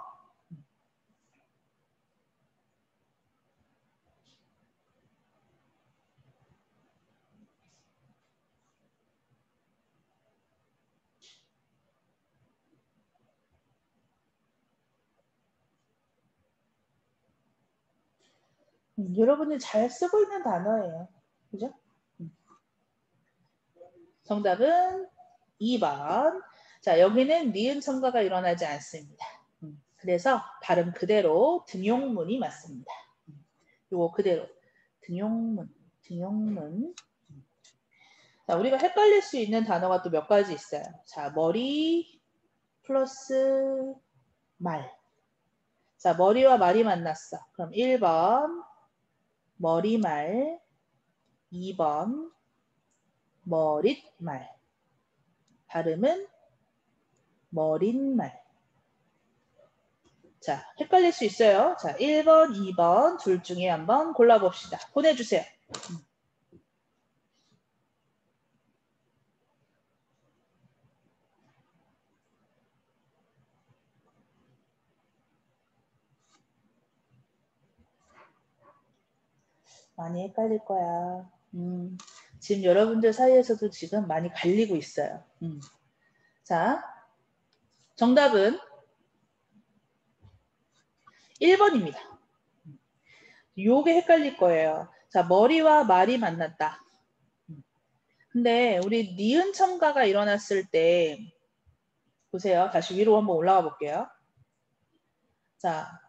여러분이 잘 쓰고 있는 단어예요. 그죠? 정답은 2번. 자, 여기는 니은 첨가가 일어나지 않습니다. 그래서 발음 그대로 등용문이 맞습니다. 요거 그대로 등용문. 자, 우리가 헷갈릴 수 있는 단어가 또 몇 가지 있어요. 자, 머리 플러스 말. 자, 머리와 말이 만났어. 그럼 1번 머리말, 2번 머릿말. 발음은 머릿말. 자, 헷갈릴 수 있어요. 자, 1번, 2번 둘 중에 한번 골라봅시다. 보내주세요. 많이 헷갈릴 거야. 지금 여러분들 사이에서도 지금 많이 갈리고 있어요. 자, 정답은 1번입니다. 요게 헷갈릴 거예요. 자, 머리와 말이 만났다. 근데 우리 니은 첨가가 일어났을 때 보세요. 다시 위로 한번 올라가 볼게요. 자,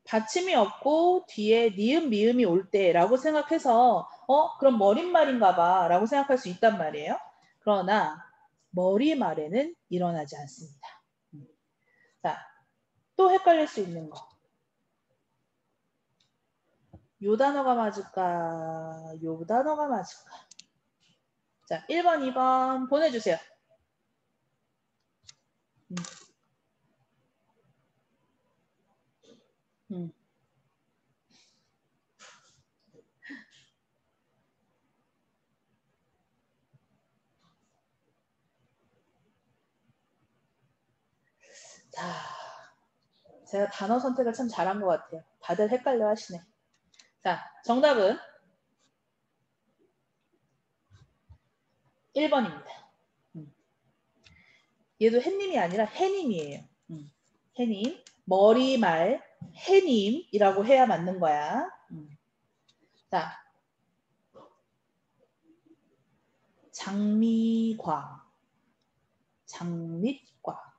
받침이 없고 뒤에 니은 미음이 올 때라고 생각해서 그럼 머릿말인가 봐 라고 생각할 수 있단 말이에요. 그러나 머리말에는 일어나지 않습니다. 자, 또 헷갈릴 수 있는 거. 요 단어가 맞을까? 요 단어가 맞을까? 자, 1번, 2번 보내주세요. 음. 음. 자, 제가 단어 선택을 참 잘한 것 같아요. 다들 헷갈려 하시네. 자, 정답은 1번입니다. 얘도 햇님이 아니라 해님이에요. 해님. 머리말 해님이라고 해야 맞는 거야. 자, 장미과. 장밋과.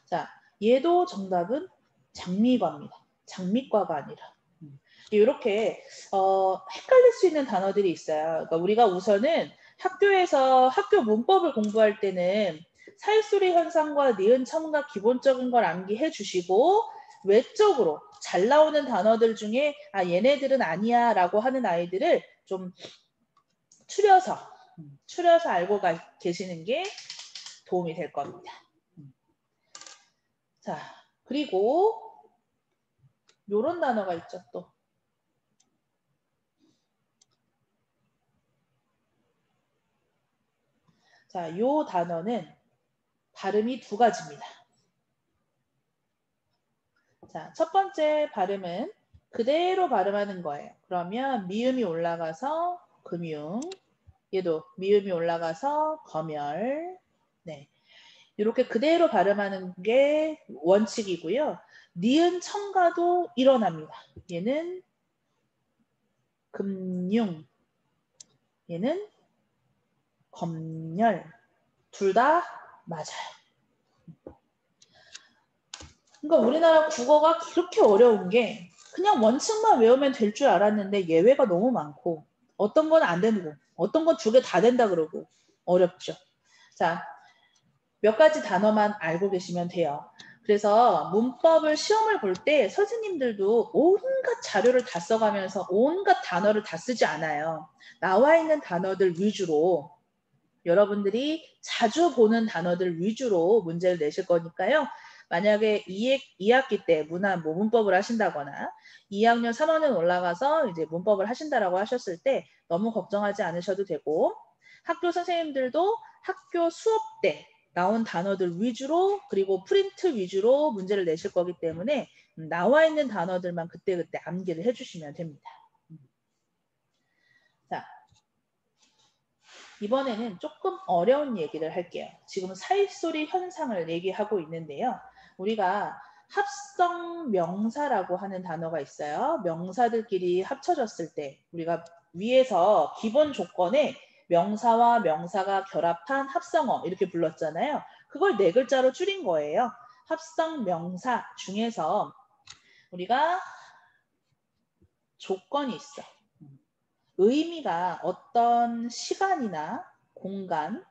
자, 얘도 정답은 장미과입니다. 장미과가 아니라. 이렇게 헷갈릴 수 있는 단어들이 있어요. 그러니까 우리가 우선은 학교에서 학교 문법을 공부할 때는 사일소리 현상과 니은 첨가 기본적인 걸 암기해 주시고 외적으로 잘 나오는 단어들 중에 얘네들은 아니야 라고 하는 아이들을 좀 추려서 알고 계시는 게 도움이 될 겁니다. 자, 그리고 요런 단어가 있죠 또. 자, 요 단어는 발음이 두 가지입니다. 자, 첫 번째 발음은 그대로 발음하는 거예요. 그러면 미음이 올라가서 금융, 얘도 미음이 올라가서 검열, 네, 이렇게 그대로 발음하는 게 원칙이고요. 니은 첨가도 일어납니다. 얘는 금융, 얘는 검열, 둘 다 맞아요. 그러니까 우리나라 국어가 그렇게 어려운 게 그냥 원칙만 외우면 될 줄 알았는데 예외가 너무 많고 어떤 건 안 되고 어떤 건 두 개 다 된다 그러고 어렵죠. 자, 몇 가지 단어만 알고 계시면 돼요. 그래서 문법을 시험을 볼 때 선생님들도 온갖 자료를 다 써가면서 온갖 단어를 다 쓰지 않아요. 나와 있는 단어들 위주로 여러분들이 자주 보는 단어들 위주로 문제를 내실 거니까요. 만약에 2학기 때 문법을 하신다거나 2학년 3학년 올라가서 이제 문법을 하신다라고 하셨을 때 너무 걱정하지 않으셔도 되고 학교 선생님들도 학교 수업 때 나온 단어들 위주로 그리고 프린트 위주로 문제를 내실 거기 때문에 나와 있는 단어들만 그때그때 암기를 해주시면 됩니다. 자, 이번에는 조금 어려운 얘기를 할게요. 지금 사일소리 현상을 얘기하고 있는데요. 우리가 합성 명사라고 하는 단어가 있어요. 명사들끼리 합쳐졌을 때 우리가 위에서 기본 조건에 명사와 명사가 결합한 합성어 이렇게 불렀잖아요. 그걸 네 글자로 줄인 거예요. 합성 명사 중에서 우리가 조건이 있어. 의미가 어떤 시간이나 공간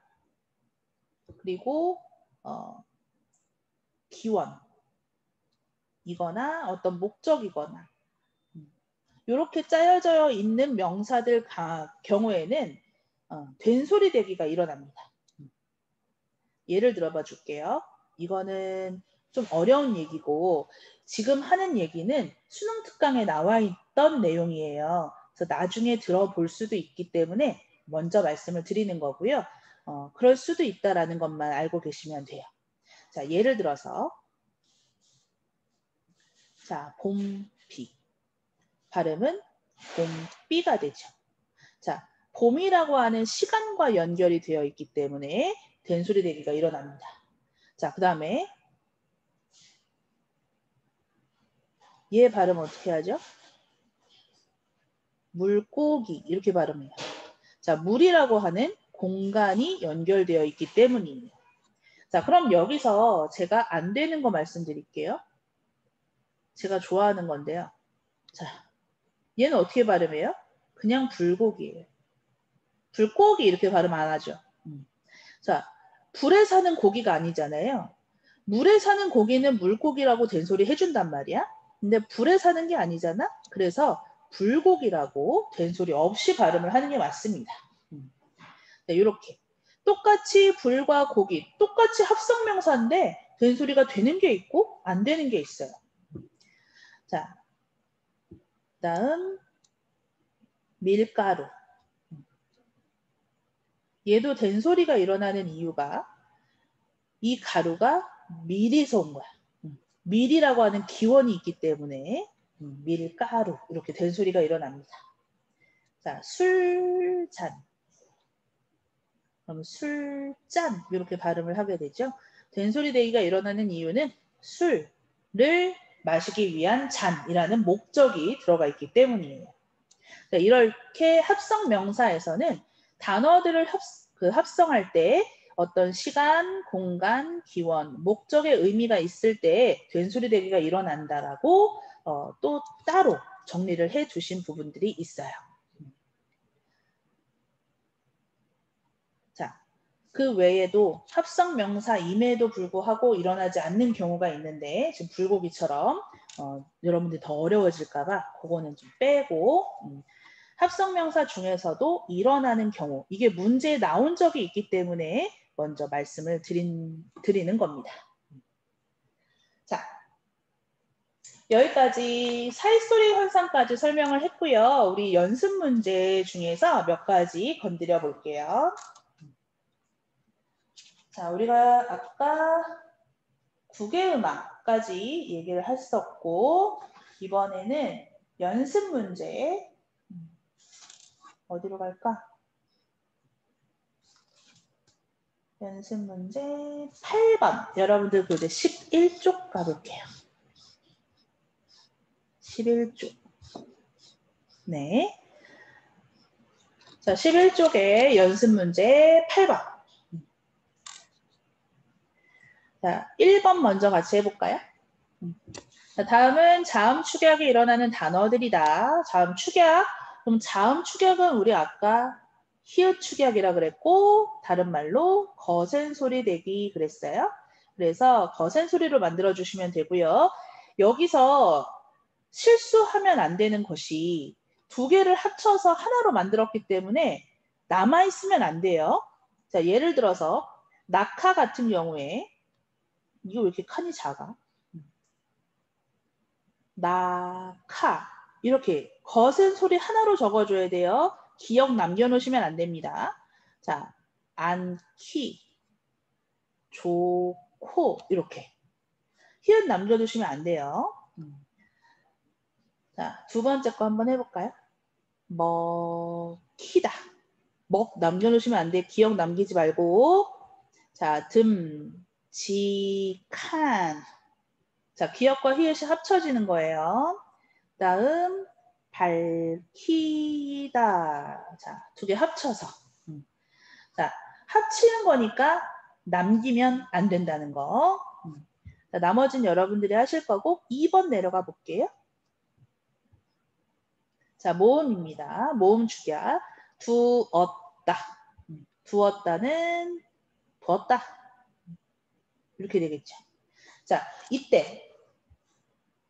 그리고 기원 이거나 어떤 목적이거나 이렇게 짜여져 있는 명사들 경우에는 된소리 대기가 일어납니다. 예를 들어봐 줄게요. 이거는 좀 어려운 얘기고 지금 하는 얘기는 수능 특강에 나와 있던 내용이에요. 그래서 나중에 들어볼 수도 있기 때문에 먼저 말씀을 드리는 거고요. 그럴 수도 있다라는 것만 알고 계시면 돼요. 자, 예를 들어서 자, 봄비 발음은 봄비가 되죠. 자, 봄이라고 하는 시간과 연결이 되어 있기 때문에 된소리 대기가 일어납니다. 자, 그 다음에 얘 발음 어떻게 하죠? 물고기 이렇게 발음해요. 자, 물이라고 하는 공간이 연결되어 있기 때문이에요. 자, 그럼 여기서 제가 안 되는 거 말씀드릴게요. 제가 좋아하는 건데요. 자, 얘는 어떻게 발음해요? 그냥 불고기예요. 불고기 이렇게 발음 안 하죠. 자, 불에 사는 고기가 아니잖아요. 물에 사는 고기는 물고기라고 된소리 해준단 말이야. 근데 불에 사는 게 아니잖아. 그래서 불고기라고 된소리 없이 발음을 하는 게 맞습니다. 네, 이렇게 똑같이 불과 고기 똑같이 합성명사인데 된소리가 되는 게 있고 안 되는 게 있어요. 자, 다음 밀가루. 얘도 된소리가 일어나는 이유가 이 가루가 밀에서 온 거야. 밀이라고 하는 기원이 있기 때문에 밀가루 이렇게 된소리가 일어납니다. 자, 술잔. 그럼 술잔 이렇게 발음을 하게 되죠. 된소리 대기가 일어나는 이유는 술을 마시기 위한 잔이라는 목적이 들어가 있기 때문이에요. 자, 이렇게 합성 명사에서는 단어들을 합성할 때 어떤 시간, 공간, 기원, 목적의 의미가 있을 때 된소리 대기가 일어난다라고 또 따로 정리를 해 두신 부분들이 있어요. 자, 그 외에도 합성 명사임에도 불구하고 일어나지 않는 경우가 있는데 지금 불고기처럼 여러분들이 더 어려워질까 봐 그거는 좀 빼고 합성 명사 중에서도 일어나는 경우 이게 문제에 나온 적이 있기 때문에 먼저 말씀을 드리는 겁니다. 자, 여기까지 사이소리 현상까지 설명을 했고요. 우리 연습 문제 중에서 몇 가지 건드려 볼게요. 자, 우리가 아까 국외음악까지 얘기를 했었고 이번에는 연습 문제 어디로 갈까? 연습 문제 8번 여러분들 교재 11쪽 가볼게요. 11쪽 네. 자, 11쪽에 연습 문제 8번 자, 1번 먼저 같이 해볼까요? 자, 다음은 자음 축약이 일어나는 단어들이다. 자음 축약. 그럼 자음 축약은 우리 아까 히읗 축약이라 그랬고 다른 말로 거센 소리 내기 그랬어요. 그래서 거센 소리로 만들어 주시면 되고요. 여기서 실수하면 안 되는 것이 두 개를 합쳐서 하나로 만들었기 때문에 남아있으면 안 돼요. 자, 예를 들어서 낙하 같은 경우에 이거 왜 이렇게 칸이 작아? 낙하 이렇게 거센 소리 하나로 적어줘야 돼요. 기억 남겨놓으시면 안 됩니다. 자, 않기, 좋고 이렇게 히읗 남겨두시면 안 돼요. 자, 두 번째 거 한번 해볼까요? 먹히다. 먹 남겨놓으시면 안 돼. 기억 남기지 말고. 자, 듬직한. 자, 기역과 히읗이 합쳐지는 거예요. 다음 밝히다. 자, 두 개 합쳐서. 자, 합치는 거니까 남기면 안 된다는 거. 자, 나머지는 여러분들이 하실 거고 2번 내려가 볼게요. 자, 모음입니다. 모음 축약. 두었다. 두었다는 두었다. 이렇게 되겠죠. 자, 이때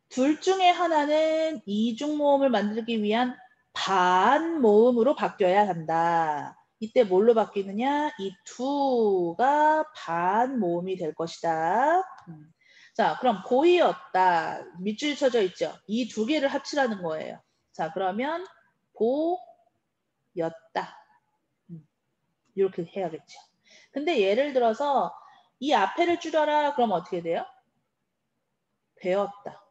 둘 중에 하나는 이중모음을 만들기 위한 반모음으로 바뀌어야 한다. 이때 뭘로 바뀌느냐? 이 두가 반모음이 될 것이다. 자, 그럼 보이었다. 밑줄이 쳐져 있죠? 이 두 개를 합치라는 거예요. 자, 그러면 보였다. 이렇게 해야겠죠. 근데 예를 들어서 이 앞에를 줄여라. 그럼 어떻게 돼요? 배웠다.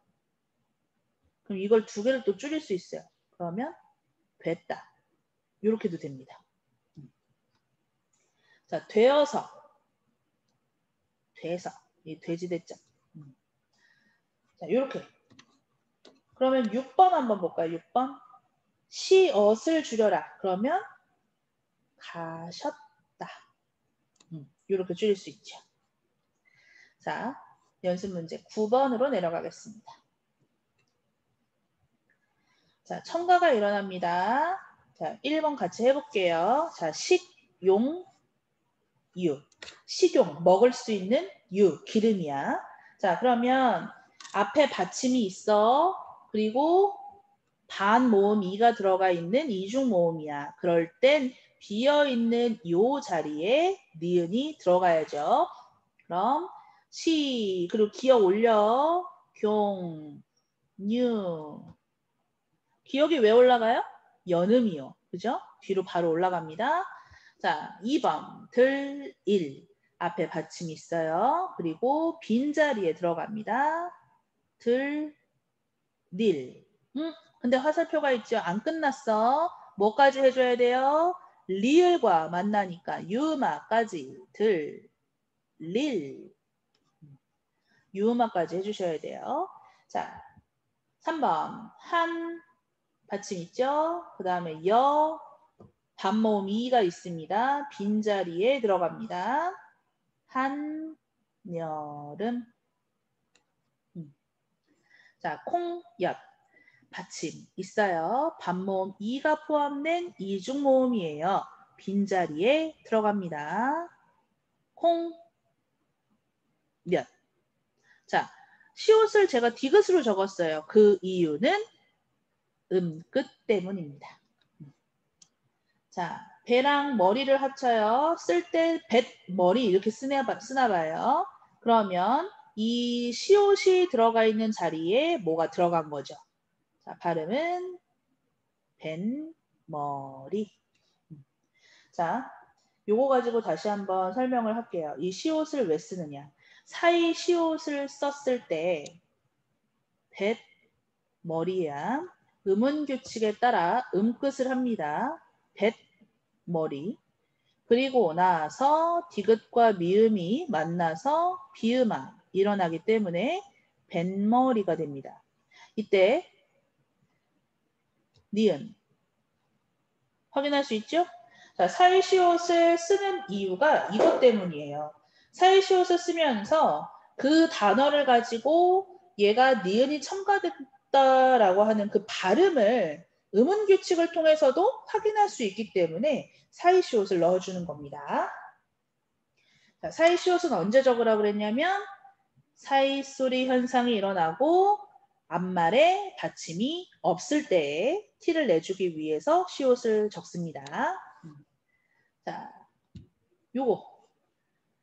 그럼 이걸 두 개를 또 줄일 수 있어요. 그러면 됐다. 이렇게도 됩니다. 자, 되어서. 돼서. 이 돼지 대자. 자, 이렇게. 그러면 6번 한번 볼까요? 6번. 시엇을 줄여라. 그러면 가셨다. 이렇게 줄일 수 있죠. 자, 연습 문제 9번으로 내려가겠습니다. 자, 첨가가 일어납니다. 자, 1번 같이 해볼게요. 자, 식용, 유. 식용, 먹을 수 있는 유, 기름이야. 자, 그러면 앞에 받침이 있어. 그리고 반모음 이가 들어가 있는 이중모음이야. 그럴 땐 비어있는 요 자리에 니은이 들어가야죠. 그럼 시, 그리고 기억 올려. 경, 뉴. 기억이 왜 올라가요? 연음이요. 그죠? 뒤로 바로 올라갑니다. 자, 2번 들, 일. 앞에 받침이 있어요. 그리고 빈자리에 들어갑니다. 들, 릴. 근데 화살표가 있죠? 안 끝났어. 뭐까지 해줘야 돼요? 리을과 만나니까 유음악까지 들, 릴. 유음악까지 해주셔야 돼요. 자, 3번 한 받침 있죠? 그 다음에 여 반모음 이가 있습니다. 빈자리에 들어갑니다. 한 여름. 자, 콩엿 받침 있어요. 반모음 이가 포함된 이중모음이에요. 빈자리에 들어갑니다. 콩, 몇. 자, 시옷을 제가 디귿으로 적었어요. 그 이유는 끝 때문입니다. 자, 배랑 머리를 합쳐요. 쓸 때 뱃, 머리 이렇게 쓰나 봐요. 그러면 이 시옷이 들어가 있는 자리에 뭐가 들어간 거죠? 자, 발음은 벤, 머리. 자, 요거 가지고 다시 한번 설명을 할게요. 이 시옷을 왜 쓰느냐. 사이 시옷을 썼을 때 뱃, 머리야. 음운 규칙에 따라 음끝을 합니다. 뱃, 머리. 그리고 나서 디귿과 미음이 만나서 비음아 일어나기 때문에 뱃머리가 됩니다. 이때 니은 확인할 수 있죠? 자, 사이시옷을 쓰는 이유가 이것 때문이에요. 사이시옷을 쓰면서 그 단어를 가지고 얘가 니은이 첨가됐다라고 하는 그 발음을 음운 규칙을 통해서도 확인할 수 있기 때문에 사이시옷을 넣어주는 겁니다. 자, 사이시옷은 언제 적으라고 그랬냐면 사이소리 현상이 일어나고 앞말에 받침이 없을 때에 티를 내주기 위해서 시옷을 적습니다. 자, 요거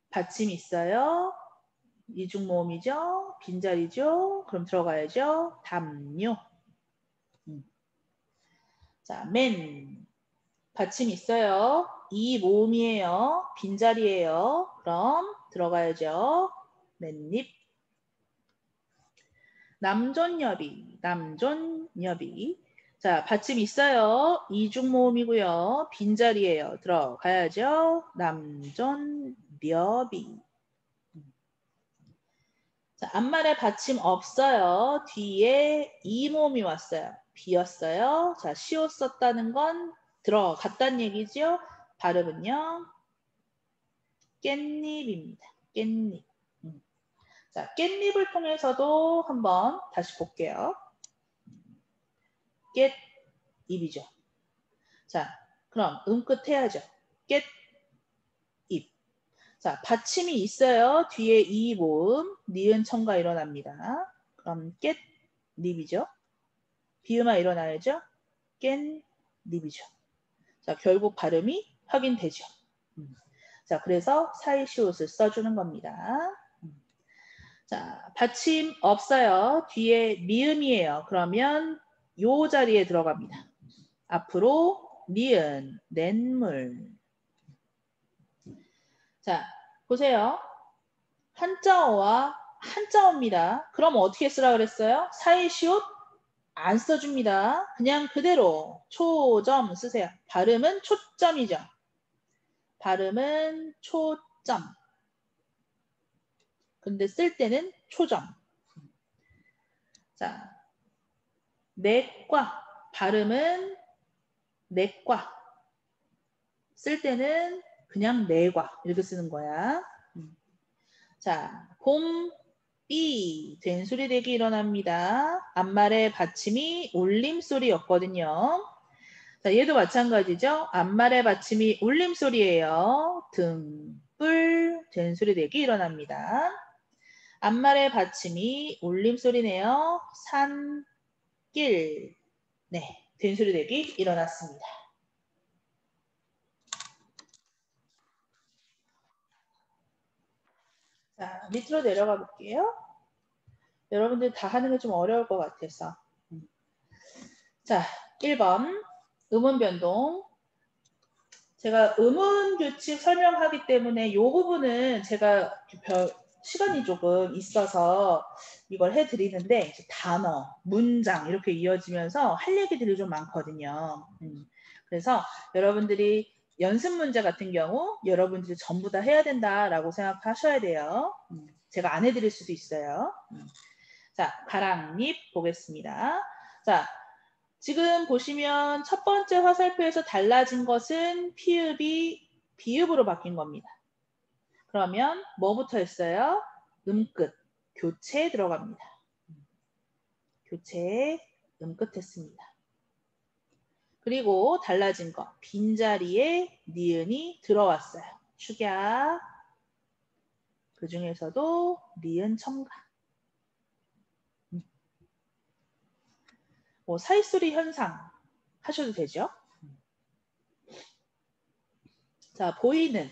받침이 있어요. 이중모음이죠. 빈자리죠. 그럼 들어가야죠. 담요. 자, 맨 받침이 있어요. 이 모음이에요. 빈자리예요. 그럼 들어가야죠. 맨입. 남존여비, 남존여비. 자, 받침 있어요. 이중모음이고요. 빈자리예요. 들어가야죠. 남존여비. 자, 앞말에 받침 없어요. 뒤에 이 모음이 왔어요. 비었어요. 자, 시옷 썼다는 건 들어갔다는 얘기죠. 발음은요. 깻잎입니다. 깻잎. 자, 깻잎을 통해서도 한번 다시 볼게요. 깻잎이죠. 자, 그럼 음끝 해야죠. 깻잎. 자, 받침이 있어요. 뒤에 이 모음, 니은 청가 일어납니다. 그럼 깻잎이죠. 비음아 일어나야죠. 깻잎이죠. 자, 결국 발음이 확인되죠. 자, 그래서 사이시옷을 써주는 겁니다. 자, 받침 없어요. 뒤에 미음이에요. 그러면 요 자리에 들어갑니다. 앞으로 니은, 냇물. 자, 보세요. 한자어와 한자어입니다. 그럼 어떻게 쓰라 그랬어요? 사이시옷 안 써줍니다. 그냥 그대로 초점 쓰세요. 발음은 초점이죠. 발음은 초점. 근데 쓸 때는 초점. 자, 내과. 발음은 내과. 쓸 때는 그냥 내과. 이렇게 쓰는 거야. 자, 봄, 삐. 된소리 대기 일어납니다. 앞말의 받침이 울림소리였거든요. 자, 얘도 마찬가지죠. 앞말의 받침이 울림소리예요. 등, 뿔, 된소리 대기 일어납니다. 앞말의 받침이 울림소리네요. 산, 길. 네, 된소리 대기 일어났습니다. 자, 밑으로 내려가 볼게요. 여러분들 다 하는 게 좀 어려울 것 같아서. 자, 1번 음운 변동. 제가 음운 규칙 설명하기 때문에 이 부분은 제가 시간이 조금 있어서 이걸 해드리는데 단어, 문장 이렇게 이어지면서 할 얘기들이 좀 많거든요. 그래서 여러분들이 연습 문제 같은 경우 여러분들이 전부 다 해야 된다라고 생각하셔야 돼요. 제가 안 해드릴 수도 있어요. 자, 가랑잎 보겠습니다. 자, 지금 보시면 첫 번째 화살표에서 달라진 것은 피읍이 비읍으로 바뀐 겁니다. 그러면 뭐부터 했어요? 음끝, 교체에 들어갑니다. 교체에 음끝 했습니다. 그리고 달라진 거, 빈자리에 니은이 들어왔어요. 축약, 그 중에서도 니은 첨가. 뭐 사이소리 현상 하셔도 되죠. 자, 보이는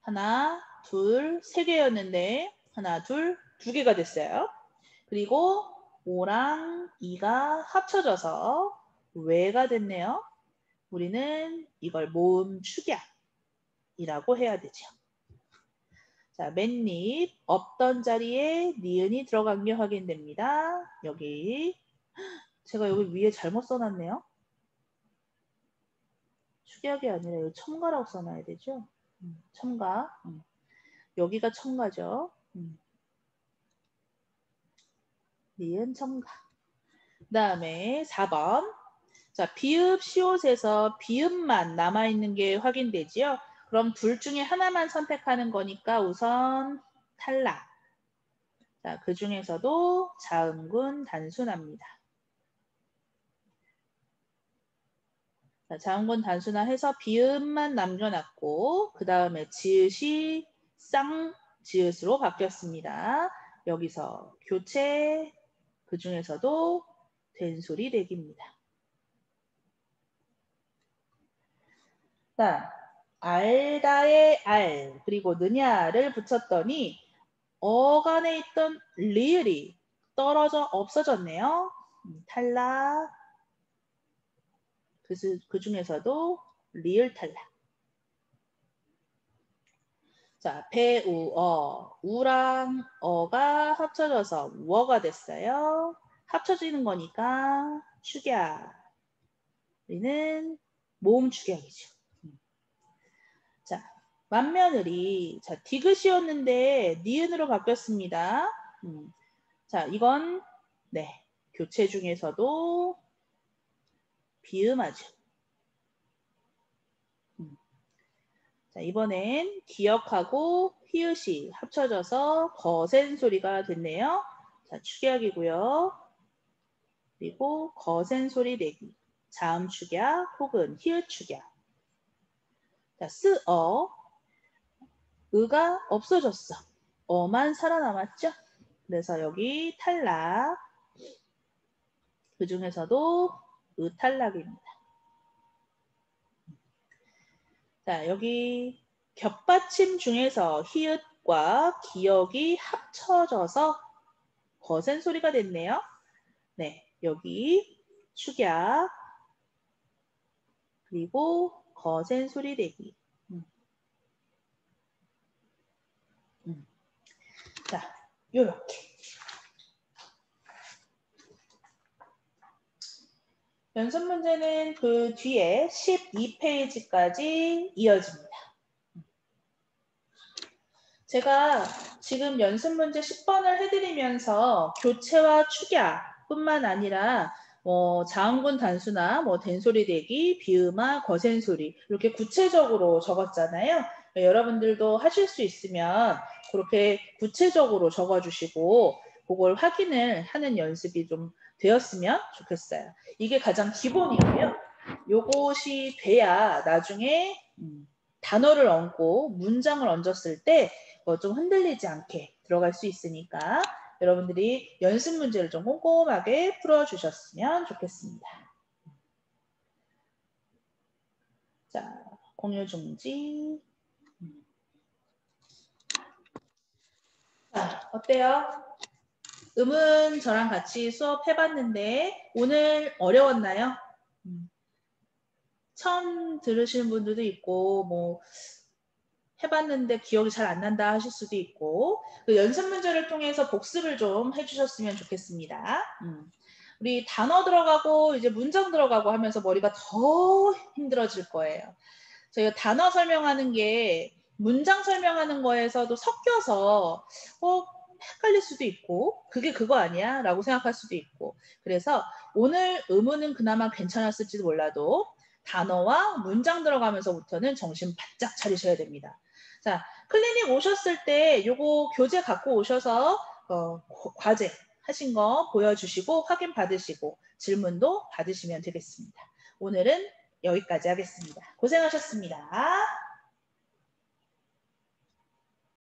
하나, 둘, 세 개였는데 하나, 둘, 두 개가 됐어요. 그리고 오랑 이가 합쳐져서 왜가 됐네요. 우리는 이걸 모음 축약이라고 해야 되죠. 자, 맨입 없던 자리에 니은이 들어간 게 확인됩니다. 여기 제가 여기 위에 잘못 써놨네요. 축약이 아니라 여기 첨가라고 써놔야 되죠. 첨가. 여기가 첨가죠. 니은 첨가. 그 다음에 4번. 자, 비읍 시옷에서 비읍만 남아있는 게 확인되지요. 그럼 둘 중에 하나만 선택하는 거니까 우선 탈락. 자, 그 중에서도 자음군 단순합니다. 자, 자음군 단순화해서 비읍만 남겨놨고 그 다음에 지읒이 쌍지읒으로 바뀌었습니다. 여기서 교체, 그 중에서도 된소리 대기입니다. 자, 알다의 알 그리고 느냐를 붙였더니 어간에 있던 리을이 떨어져 없어졌네요. 탈락. 그 중에서도 리을 탈락. 자, 배우어, 우랑 어가 합쳐져서 우어가 됐어요. 합쳐지는 거니까 축약. 우리는 모음 축약이죠. 자, 만며느리. 자, 디귿이었는데 니은으로 바뀌었습니다. 자, 이건 네, 교체 중에서도 비음하죠. 자, 이번엔 기역하고 히읗이 합쳐져서 거센 소리가 됐네요. 자, 축약이고요. 그리고 거센 소리 내기. 자음 축약 혹은 히읗 축약. 자, 쓰어. 의가 없어졌어. 어만 살아남았죠? 그래서 여기 탈락. 그 중에서도 의 탈락입니다. 자, 여기 겹받침 중에서 히읗과 기역이 합쳐져서 거센 소리가 됐네요. 네, 여기 축약 그리고 거센 소리 내기. 자, 요렇게. 연습 문제는 그 뒤에 12페이지까지 이어집니다. 제가 지금 연습 문제 10번을 해드리면서 교체와 축약뿐만 아니라 자음군 단수나 된소리 대기, 비음화, 거센소리 이렇게 구체적으로 적었잖아요. 여러분들도 하실 수 있으면 그렇게 구체적으로 적어주시고 그걸 확인을 하는 연습이 좀 되었으면 좋겠어요. 이게 가장 기본이고요. 요것이 돼야 나중에 단어를 얹고 문장을 얹었을 때 좀 흔들리지 않게 들어갈 수 있으니까 여러분들이 연습 문제를 좀 꼼꼼하게 풀어주셨으면 좋겠습니다. 자, 공유 중지. 자, 어때요? 음은 저랑 같이 수업해봤는데 오늘 어려웠나요? 처음 들으시는 분들도 있고 해봤는데 기억이 잘 안 난다 하실 수도 있고 그 연습 문제를 통해서 복습을 좀 해주셨으면 좋겠습니다. 우리 단어 들어가고 이제 문장 들어가고 하면서 머리가 더 힘들어질 거예요. 저희가 단어 설명하는 게 문장 설명하는 거에서도 섞여서 헷갈릴 수도 있고 그게 그거 아니야? 라고 생각할 수도 있고 그래서 오늘 의문은 그나마 괜찮았을지도 몰라도 단어와 문장 들어가면서부터는 정신 바짝 차리셔야 됩니다. 자, 클리닉 오셨을 때 요거 교재 갖고 오셔서 과제 하신 거 보여주시고 확인 받으시고 질문도 받으시면 되겠습니다. 오늘은 여기까지 하겠습니다. 고생하셨습니다.